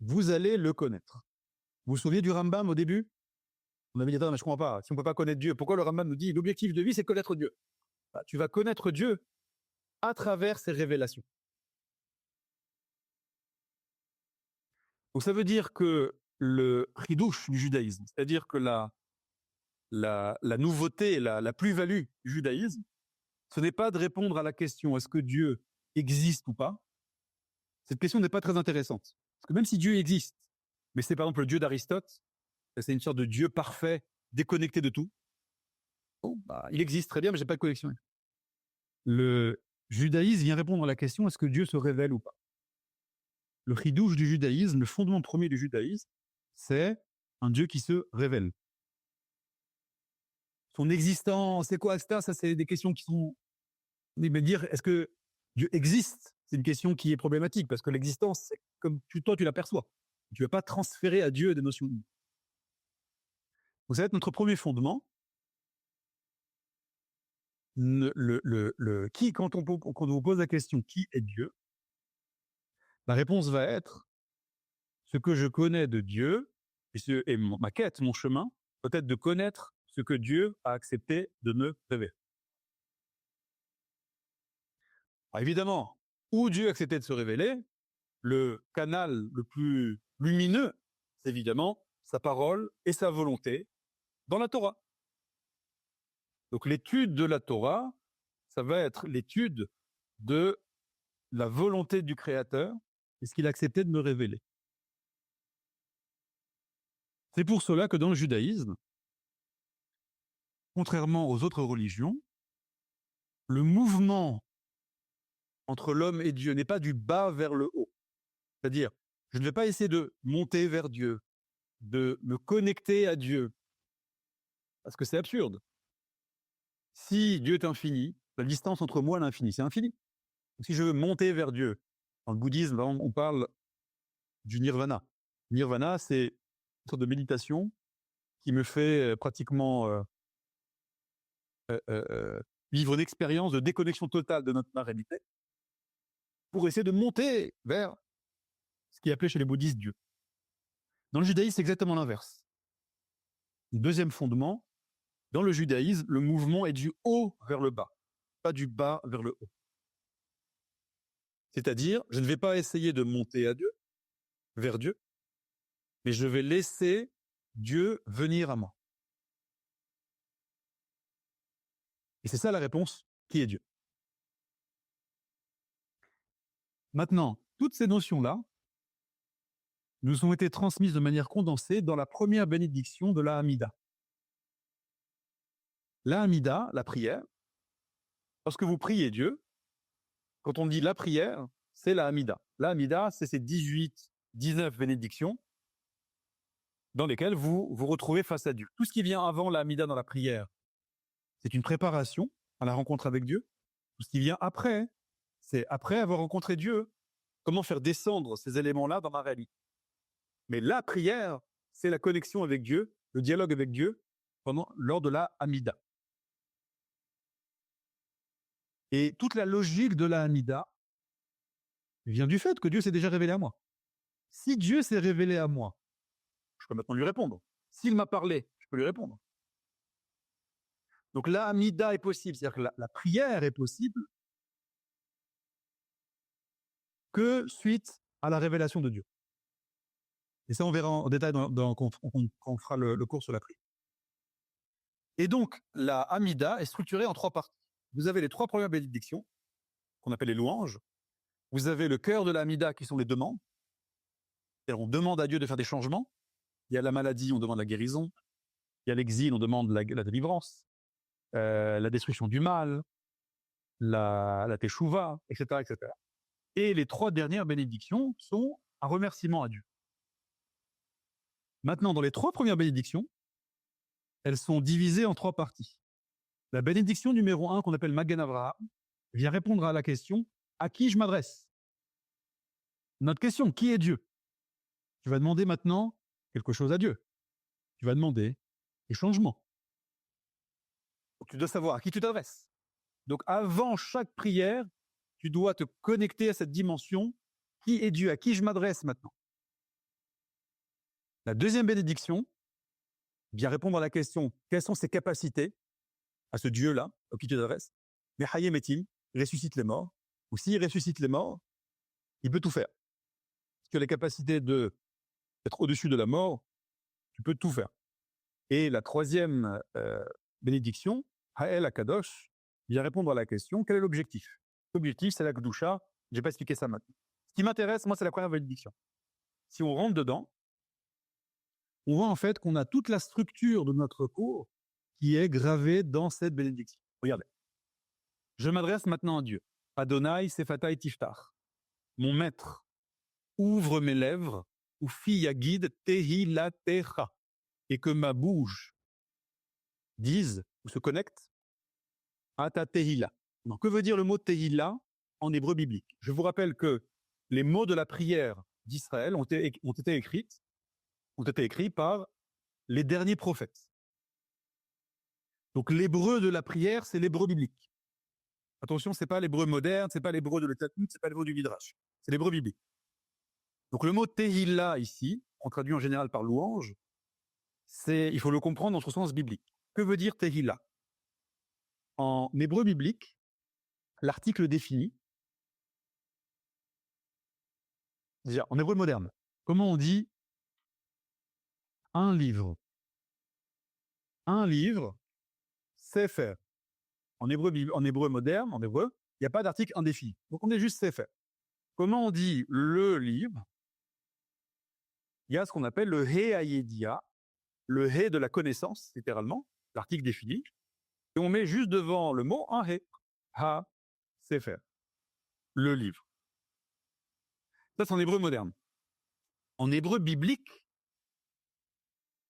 vous allez le connaître. Vous vous souvenez du Rambam au début? On avait dit, attends, mais je comprends pas. Si on ne peut pas connaître Dieu, pourquoi le Rambam nous dit l'objectif de vie, c'est connaître Dieu? Tu vas connaître Dieu à travers ses révélations. Donc ça veut dire que le chidouche du judaïsme, c'est-à-dire que la nouveauté, la plus-value du judaïsme, ce n'est pas de répondre à la question est-ce que Dieu existe ou pas. Cette question n'est pas très intéressante. Parce que même si Dieu existe, mais c'est par exemple le Dieu d'Aristote, c'est une sorte de Dieu parfait, déconnecté de tout. Bon, il existe très bien, mais je n'ai pas de connexion. Le judaïsme vient répondre à la question est-ce que Dieu se révèle ou pas. Le chidouche du judaïsme, le fondement premier du judaïsme, c'est un Dieu qui se révèle. Son existence, c'est quoi, etc. Ça, c'est des questions qui sont... Mais dire, est-ce que Dieu existe? C'est une question qui est problématique, parce que l'existence, c'est comme toi, tu l'aperçois. Tu ne vas pas transférer à Dieu des notions. Donc, ça va être notre premier fondement. Quand on vous pose la question, qui est Dieu? La réponse va être, ce que je connais de Dieu, et ma quête, mon chemin, peut-être de connaître ce que Dieu a accepté de me révéler. Alors évidemment, où Dieu a accepté de se révéler, le canal le plus lumineux, c'est évidemment sa parole et sa volonté dans la Torah. Donc l'étude de la Torah, ça va être l'étude de la volonté du Créateur et ce qu'il a accepté de me révéler. C'est pour cela que dans le judaïsme, contrairement aux autres religions, le mouvement entre l'homme et Dieu n'est pas du bas vers le haut. C'est-à-dire, je ne vais pas essayer de monter vers Dieu, de me connecter à Dieu, parce que c'est absurde. Si Dieu est infini, la distance entre moi et l'infini, c'est infini. Donc, si je veux monter vers Dieu, dans le bouddhisme, on parle du nirvana. Nirvana, c'est une sorte de méditation qui me fait pratiquement vivre une expérience de déconnexion totale de ma réalité pour essayer de monter vers ce qui est appelé chez les bouddhistes Dieu. Dans le judaïsme, c'est exactement l'inverse. Deuxième fondement, dans le judaïsme, le mouvement est du haut vers le bas, pas du bas vers le haut. C'est-à-dire, je ne vais pas essayer de monter à Dieu, vers Dieu, mais je vais laisser Dieu venir à moi. Et c'est ça la réponse, qui est Dieu. Maintenant, toutes ces notions-là nous ont été transmises de manière condensée dans la première bénédiction de la Hamida. La Hamida, la prière, lorsque vous priez Dieu, quand on dit la prière, c'est la Hamida. La Hamida, c'est ces 19 bénédictions dans lesquelles vous vous retrouvez face à Dieu. Tout ce qui vient avant la Hamida dans la prière, c'est une préparation à la rencontre avec Dieu. Tout ce qui vient après, c'est après avoir rencontré Dieu, comment faire descendre ces éléments-là dans ma réalité. Mais la prière, c'est la connexion avec Dieu, le dialogue avec Dieu lors de la Hamida. Et toute la logique de la Hamida vient du fait que Dieu s'est déjà révélé à moi. Si Dieu s'est révélé à moi, je peux maintenant lui répondre. S'il m'a parlé, je peux lui répondre. Donc la Hamida est possible, c'est-à-dire que la prière est possible que suite à la révélation de Dieu. Et ça, on verra en détail quand on fera le cours sur la prière. Et donc, la Hamida est structurée en 3 parties. Vous avez les 3 premières bénédictions, qu'on appelle les louanges. Vous avez le cœur de la Hamida, qui sont les demandes. C'est-à-dire, on demande à Dieu de faire des changements. Il y a la maladie, on demande la guérison. Il y a l'exil, on demande la délivrance. La destruction du mal. La teshuva, etc., etc. Et les 3 dernières bénédictions sont un remerciement à Dieu. Maintenant, dans les 3 premières bénédictions, elles sont divisées en 3 parties. La bénédiction numéro 1, qu'on appelle Magen Avraham, vient répondre à la question « À qui je m'adresse ?» Notre question, qui est Dieu? Tu vas demander maintenant quelque chose à Dieu. Tu vas demander des changements. Donc, tu dois savoir à qui tu t'adresses. Donc, avant chaque prière, tu dois te connecter à cette dimension. Qui est Dieu? À qui je m'adresse maintenant? La deuxième bénédiction vient répondre à la question quelles sont ses capacités à ce Dieu-là, à qui tu t'adresses? Mais Hayem est-il? Ressuscite les morts. Ou s'il ressuscite les morts, il peut tout faire. Parce que les capacités d'être au-dessus de la mort, tu peux tout faire. Et la troisième bénédiction, Ha'el Akadosh, vient répondre à la question quel est l'objectif? L'objectif, c'est la Kedusha. Je n'ai pas expliqué ça maintenant. Ce qui m'intéresse, moi, c'est la première bénédiction. Si on rentre dedans, on voit en fait qu'on a toute la structure de notre cours qui est gravée dans cette bénédiction. Regardez. Je m'adresse maintenant à Dieu. Adonai Sefatai Tiftach. Mon maître, ouvre mes lèvres, ou Yagid Tehilatecha. Et que ma bouche dise ou se connecte à ta Tehila. Donc, que veut dire le mot Tehila en hébreu biblique? Je vous rappelle que les mots de la prière d'Israël ont été écrits par les derniers prophètes. Donc, l'hébreu de la prière, c'est l'hébreu biblique. Attention, c'est pas l'hébreu moderne, c'est pas l'hébreu de l'Talmud, c'est pas l'hébreu du Midrash. C'est l'hébreu biblique. Donc, le mot Tehila ici, on traduit en général par louange, il faut le comprendre dans son sens biblique. Que veut dire Tehila? En hébreu biblique, l'article défini, déjà en hébreu moderne, comment on dit un livre? Un livre, sefer. En hébreu moderne, en hébreu, il n'y a pas d'article indéfini. Donc on est juste sefer. Comment on dit le livre? Il y a ce qu'on appelle le he hayedia, le he de la connaissance, littéralement, l'article défini, et on met juste devant le mot un he, ha, sefer, le livre. Ça, c'est en hébreu moderne. En hébreu biblique,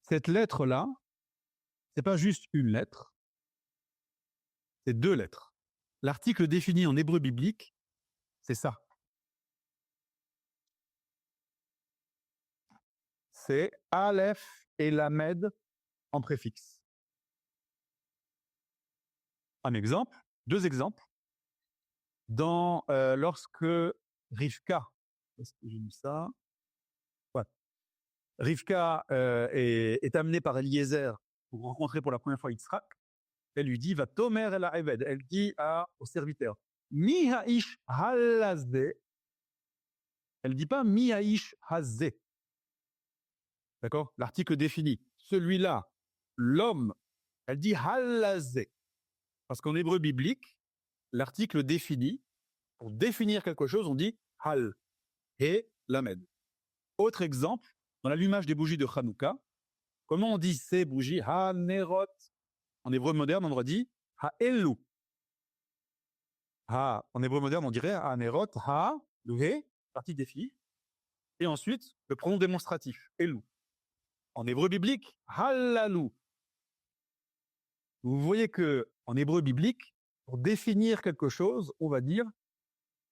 cette lettre-là, c'est pas juste une lettre, c'est deux lettres. L'article défini en hébreu biblique, c'est ça. C'est Aleph et Lamed en préfixe. Un exemple, deux exemples. Lorsque Rivka, est-ce que j'ai mis ça? Ouais. Rivka est amenée par Eliezer pour rencontrer pour la première fois Yitzhak. Elle lui dit, va tomer el ha'eved. Elle dit au serviteur, mi ha'ish halazé. Elle ne dit pas mi ha'ish hazé. D'accord? L'article défini. Celui-là, l'homme, elle dit halazé. Parce qu'en hébreu biblique, l'article défini, pour définir quelque chose, on dit hal et lamed. Autre exemple, dans l'allumage des bougies de Hanouka, comment on dit ces bougies? Ha-nerot. En hébreu moderne, on aurait dit ha-elu. En hébreu moderne, on dirait ha-nerot, ha, le he, partie définie. Et ensuite, le pronom démonstratif, elu. En hébreu biblique, halalu. Vous voyez que en hébreu biblique, pour définir quelque chose, on va dire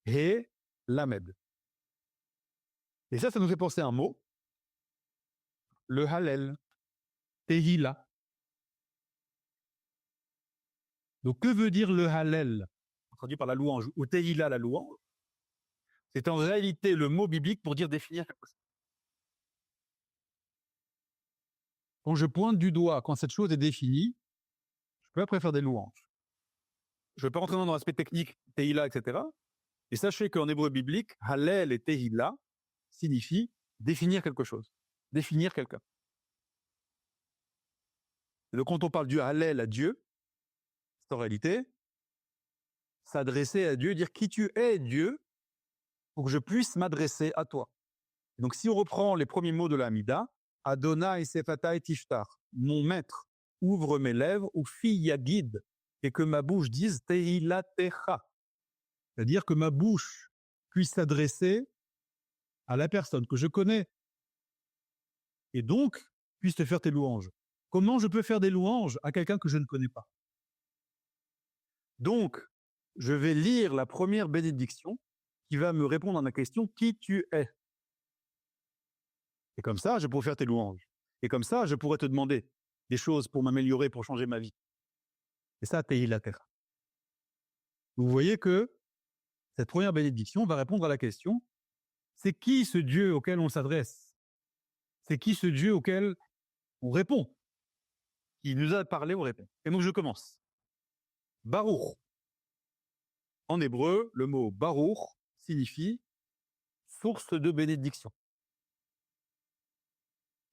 he, lamed. Et ça nous fait penser à un mot, le Hallel, Tehila. Donc, que veut dire le Hallel? Traduit par la louange, ou Tehila, la louange. C'est en réalité le mot biblique pour dire définir quelque chose. Quand je pointe du doigt, quand cette chose est définie, je peux après faire des louanges. Je ne vais pas rentrer dans l'aspect technique, Tehila, etc. Et sachez qu'en hébreu biblique, Hallel et Tehila signifient définir quelque chose, définir quelqu'un. Et donc, quand on parle du Hallel à Dieu, c'est en réalité s'adresser à Dieu, dire qui tu es, Dieu, pour que je puisse m'adresser à toi. Et donc, si on reprend les premiers mots de la Hamida, Adonai Sefatai Tishtar, mon maître, ouvre mes lèvres, ou fi Yagid, et que ma bouche dise Tehilatecha. C'est-à-dire que ma bouche puisse s'adresser à la personne que je connais. Et donc, puisse te faire tes louanges. Comment je peux faire des louanges à quelqu'un que je ne connais pas? Donc, je vais lire la première bénédiction qui va me répondre à ma question, qui tu es? Et comme ça, je pourrais faire tes louanges. Et comme ça, je pourrais te demander des choses pour m'améliorer, pour changer ma vie. Et ça, payer la terre. Vous voyez que cette première bénédiction va répondre à la question, c'est qui ce Dieu auquel on s'adresse? C'est qui ce Dieu auquel on répond? Il nous a parlé, on répond. Et donc je commence. Baruch. En hébreu, le mot Baruch signifie source de bénédiction.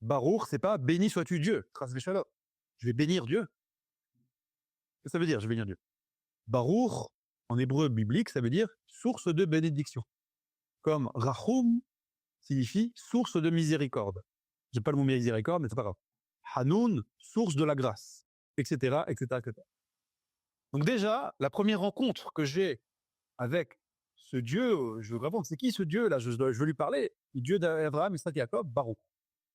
Baruch, c'est pas béni sois-tu Dieu. Je vais bénir Dieu. Qu'est-ce que ça veut dire, je vais bénir Dieu? Baruch, en hébreu biblique, ça veut dire source de bénédiction. Comme Rachum signifie source de miséricorde. J'ai pas le mot miséricorde, mais c'est pas grave. Hanoun, source de la grâce, etc., etc., etc. Donc déjà, la première rencontre que j'ai avec ce Dieu, je veux répondre, c'est qui ce Dieu là? Je veux lui parler. Le Dieu d'Abraham, Isaac et Jacob, Baruch,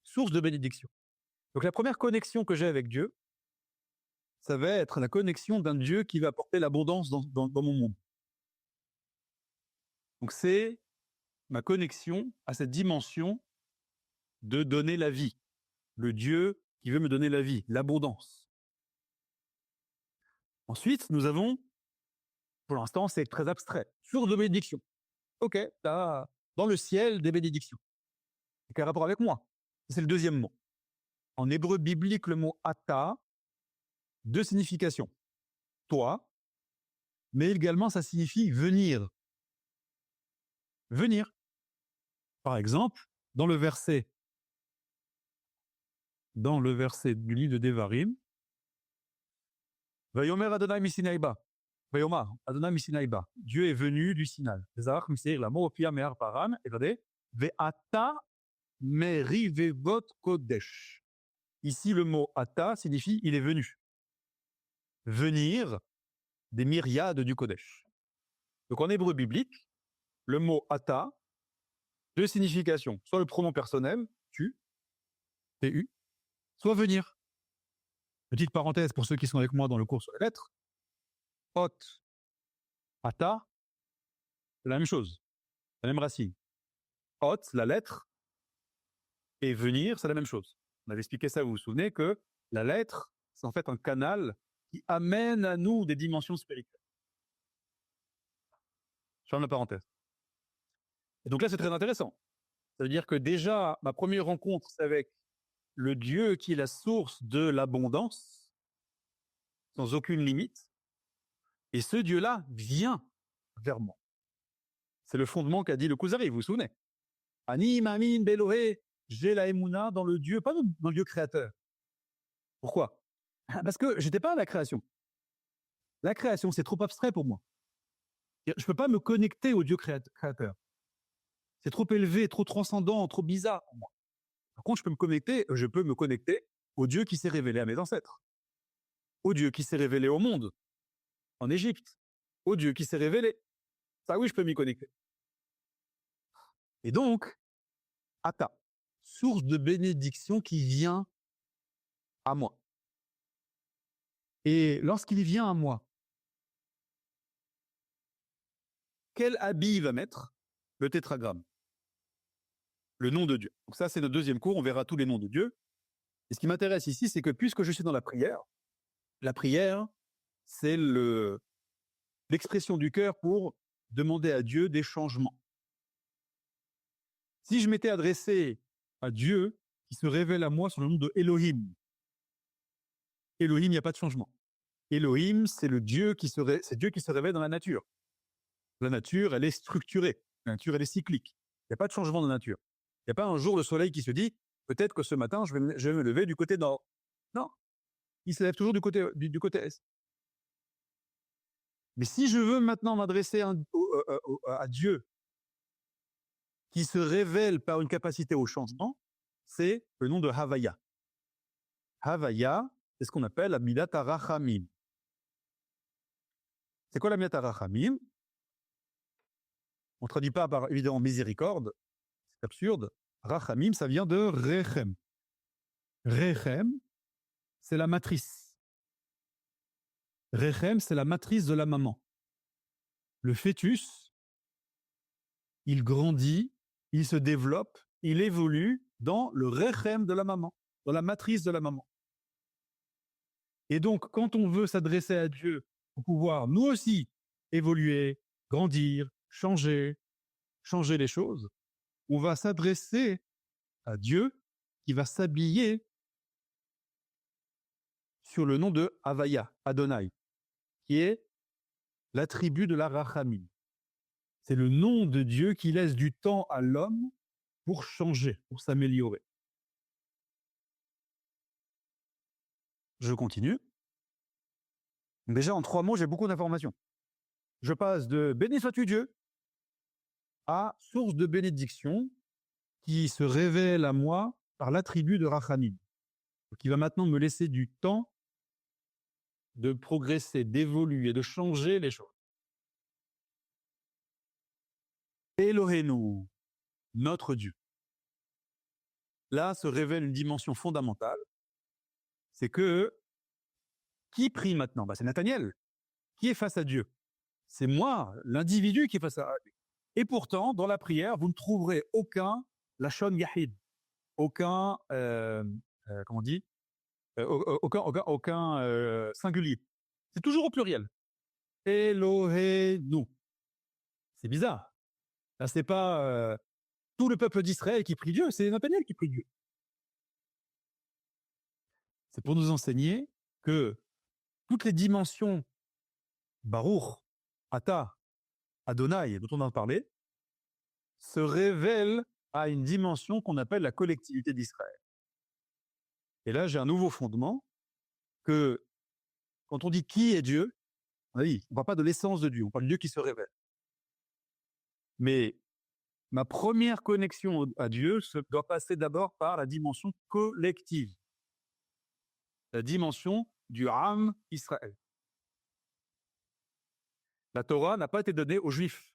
source de bénédiction. Donc la première connexion que j'ai avec Dieu, ça va être la connexion d'un Dieu qui va apporter l'abondance dans mon monde. Donc c'est ma connexion à cette dimension de donner la vie. Le Dieu qui veut me donner la vie, l'abondance. Ensuite, nous avons, pour l'instant, c'est très abstrait, source de bénédiction. Ok, tu as dans le ciel des bénédictions. Quel rapport avec moi? C'est le deuxième mot. En hébreu biblique, le mot ata, deux significations. Toi, mais également ça signifie venir. Venir. Par exemple, dans le verset du livre de Devarim, Vayomer Adonai Misinai ba. Vayomar Adonai Misinai ba. Dieu est venu du Sinaï. Zach Misir la Moropia Me'ar Paran. Et regardez, Ve'ata merivevot kodesh. Ici, le mot ata signifie il est venu. Venir des myriades du Kodesh. Donc en hébreu biblique, le mot ata, deux significations. Soit le pronom personnel, tu, tu, soit venir. Petite parenthèse pour ceux qui sont avec moi dans le cours sur les lettres. Ot, ata, c'est la même chose, la même racine. Ot, la lettre, et venir, c'est la même chose. On avait expliqué ça, vous vous souvenez, que la lettre, c'est en fait un canal qui amène à nous des dimensions spirituelles. Je ferme la parenthèse. Et donc là, c'est très intéressant. Ça veut dire que déjà, ma première rencontre, c'est avec le Dieu qui est la source de l'abondance, sans aucune limite. Et ce Dieu-là vient vers moi. C'est le fondement qu'a dit le Kuzari, vous vous souvenez? Ani Mamin Belohe, j'ai la Emouna dans le Dieu, pas dans le Dieu créateur. Pourquoi? Parce que j'étais pas à la création. La création, c'est trop abstrait pour moi. Je ne peux pas me connecter au Dieu créateur. C'est trop élevé, trop transcendant, trop bizarre pour moi. Par contre, je peux me connecter au Dieu qui s'est révélé à mes ancêtres, au Dieu qui s'est révélé au monde, en Égypte, au Dieu qui s'est révélé. Ça, oui, je peux m'y connecter. Et donc, Ata, source de bénédiction qui vient à moi. Et lorsqu'il vient à moi, quel habit il va mettre? Le tétragramme. Le nom de Dieu. Donc ça, c'est notre deuxième cours, on verra tous les noms de Dieu. Et ce qui m'intéresse ici, c'est que puisque je suis dans la prière, c'est l'expression du cœur pour demander à Dieu des changements. Si je m'étais adressé à Dieu qui se révèle à moi sous le nom de Elohim, il n'y a pas de changement. Elohim, c'est Dieu qui se révèle dans la nature. La nature, elle est structurée. La nature, elle est cyclique. Il n'y a pas de changement de nature. Il n'y a pas un jour le soleil qui se dit peut-être que ce matin, je vais me lever du côté nord. Non. Il se lève toujours du côté est. Mais si je veux maintenant m'adresser à Dieu qui se révèle par une capacité au changement, c'est le nom de Havaya. Havaya, c'est ce qu'on appelle la Midat HaRachamim. C'est quoi la Midat HaRachamim? On ne traduit pas par, évidemment, miséricorde, c'est absurde. Rachamim, ça vient de Rechem. Rechem, c'est la matrice. Rechem, c'est la matrice de la maman. Le fœtus, il grandit, il se développe, il évolue dans le rechem de la maman, dans la matrice de la maman. Et donc, quand on veut s'adresser à Dieu pour pouvoir nous aussi évoluer, grandir, changer les choses, on va s'adresser à Dieu qui va s'habiller sur le nom de Havaya, Adonai, qui est l'attribut de la Rachamim. C'est le nom de Dieu qui laisse du temps à l'homme pour changer, pour s'améliorer. Je continue. Déjà, en 3 mots, j'ai beaucoup d'informations. Je passe de béni sois-tu Dieu à source de bénédiction qui se révèle à moi par l'attribut de Rachamim, qui va maintenant me laisser du temps de progresser, d'évoluer, de changer les choses. Eloheinu, notre Dieu. Là se révèle une dimension fondamentale, c'est que qui prie maintenant? C'est Nathaniel. Qui est face à Dieu? C'est moi, l'individu qui est face à Dieu. Et pourtant, dans la prière, vous ne trouverez aucun lachon yahid, aucun, comment on dit, aucun singulier. C'est toujours au pluriel. Eloheinu. C'est bizarre. Là, c'est pas tout le peuple d'Israël qui prie Dieu, c'est Nathaniel qui prie Dieu. C'est pour nous enseigner que toutes les dimensions Baruch, Ata, Adonai, dont on a parlé, se révèlent à une dimension qu'on appelle la collectivité d'Israël. Et là, j'ai un nouveau fondement que quand on dit qui est Dieu, on ne parle pas de l'essence de Dieu, on parle de Dieu qui se révèle. Mais ma première connexion à Dieu doit passer d'abord par la dimension collective, la dimension du Am Israël. La Torah n'a pas été donnée aux Juifs.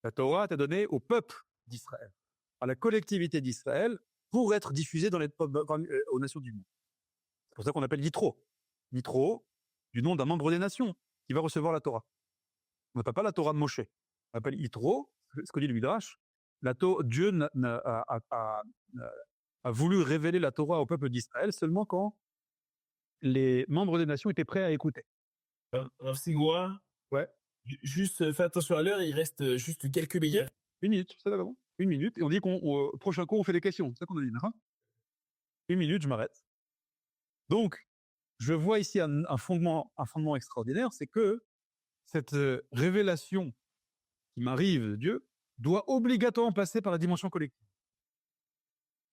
La Torah a été donnée au peuple d'Israël, à la collectivité d'Israël, pour être diffusée dans aux nations du monde. C'est pour ça qu'on appelle Yitro. Yitro, du nom d'un membre des nations, qui va recevoir la Torah. On n'appelle pas la Torah de Moshe. On appelle Yitro, ce que dit le Midrash. Dieu a voulu révéler la Torah au peuple d'Israël seulement quand les membres des nations étaient prêts à écouter. Rav Sigura, Ouais. juste fais attention à l'heure, il reste juste quelques minutes. 1 minute, c'est ça, bon 1 minute, et on dit qu'au prochain cours, on fait des questions. C'est ça qu'on a dit, d'accord? 1 minute, je m'arrête. Donc, je vois ici un fondement extraordinaire, c'est que cette révélation qui m'arrive de Dieu doit obligatoirement passer par la dimension collective.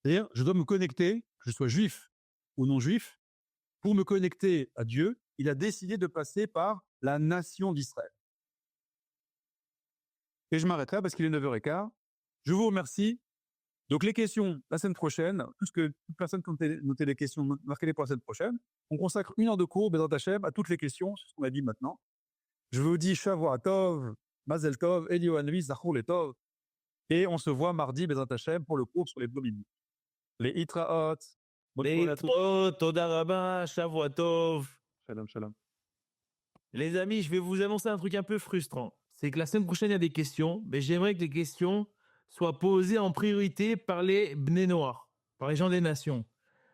C'est-à-dire, je dois me connecter, que je sois juif ou non juif, pour me connecter à Dieu, il a décidé de passer par la nation d'Israël. Et je m'arrête là parce qu'il est 9h15. Je vous remercie. Donc les questions, la semaine prochaine, toute personne qui a noté les questions, marquez-les pour la semaine prochaine. On consacre 1 heure de cours, Bezrat Hashem, à toutes les questions, c'est ce qu'on a dit maintenant. Je vous dis Shavua Tov, Mazel Tov, Elio Anvi, Zachor le Tov. Et on se voit mardi, Bezrat Hashem, pour le cours sur les Dominiques. Les Itraot. Les Itraot, Toda Rabba, Shavua Tov. Shalom, shalom. Les amis, je vais vous annoncer un truc un peu frustrant. C'est que la semaine prochaine, il y a des questions, mais j'aimerais que les questions soient posées en priorité par les Bnei Noirs, par les gens des nations.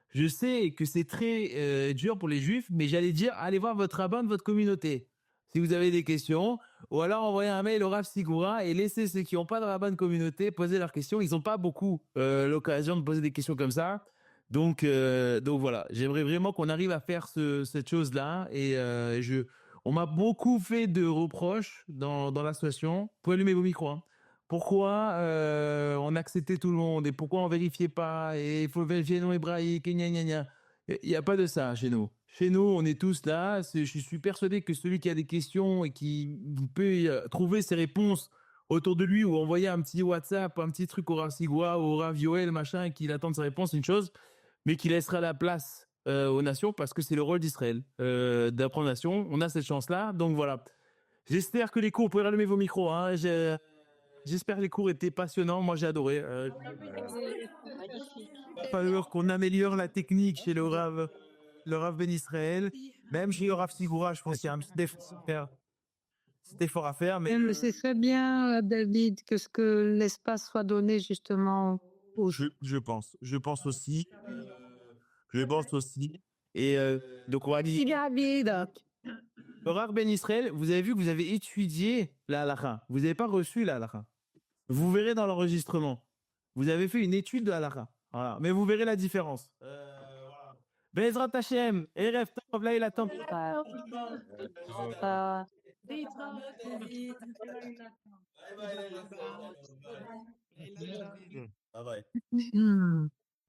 Je sais que c'est très dur pour les Juifs, mais j'allais dire, allez voir votre rabbin de votre communauté. Si vous avez des questions, ou alors envoyez un mail au Rav Sigura et laissez ceux qui n'ont pas de rabbin de communauté poser leurs questions. Ils n'ont pas beaucoup l'occasion de poser des questions comme ça. Donc voilà, j'aimerais vraiment qu'on arrive à faire cette chose-là. Et on m'a beaucoup fait de reproches dans l'association. Vous pouvez allumer vos micros. Hein. Pourquoi on acceptait tout le monde et pourquoi on vérifiait pas et il faut vérifier le nom hébraïque et gna gna gna. Il n'y a pas de ça chez nous. Chez nous, on est tous là. Je suis persuadé que celui qui a des questions et qui peut trouver ses réponses autour de lui ou envoyer un petit WhatsApp, un petit truc au Rav Sigua ou au Rav Yoel, machin, et qu'il attende sa réponse, c'est une chose, mais qu'il laissera la place aux nations parce que c'est le rôle d'Israël d'apprendre aux nations. On a cette chance-là. Donc voilà. J'espère que les cours, vous pouvez rallumer vos micros. Hein, j'espère que les cours étaient passionnants. Moi, j'ai adoré. Falloir qu'on améliore la technique chez le Rav Ben Israël. Même chez le Rav Sigura, je pense qu'il y a un petit effort à faire. Mais C'est très bien, David, que l'espace soit donné justement Je pense. Je pense aussi. Je pense aussi. Et donc, on va dire. Le Rav Ben Israël, vous avez vu que vous avez étudié la halakha. Vous n'avez pas reçu la halakha. Vous verrez dans l'enregistrement. Vous avez fait une étude de halakha. Voilà. Mais vous verrez la différence. Voilà. Bezrat Hashem, Erev Tov, Laïla Tov. Bye bye.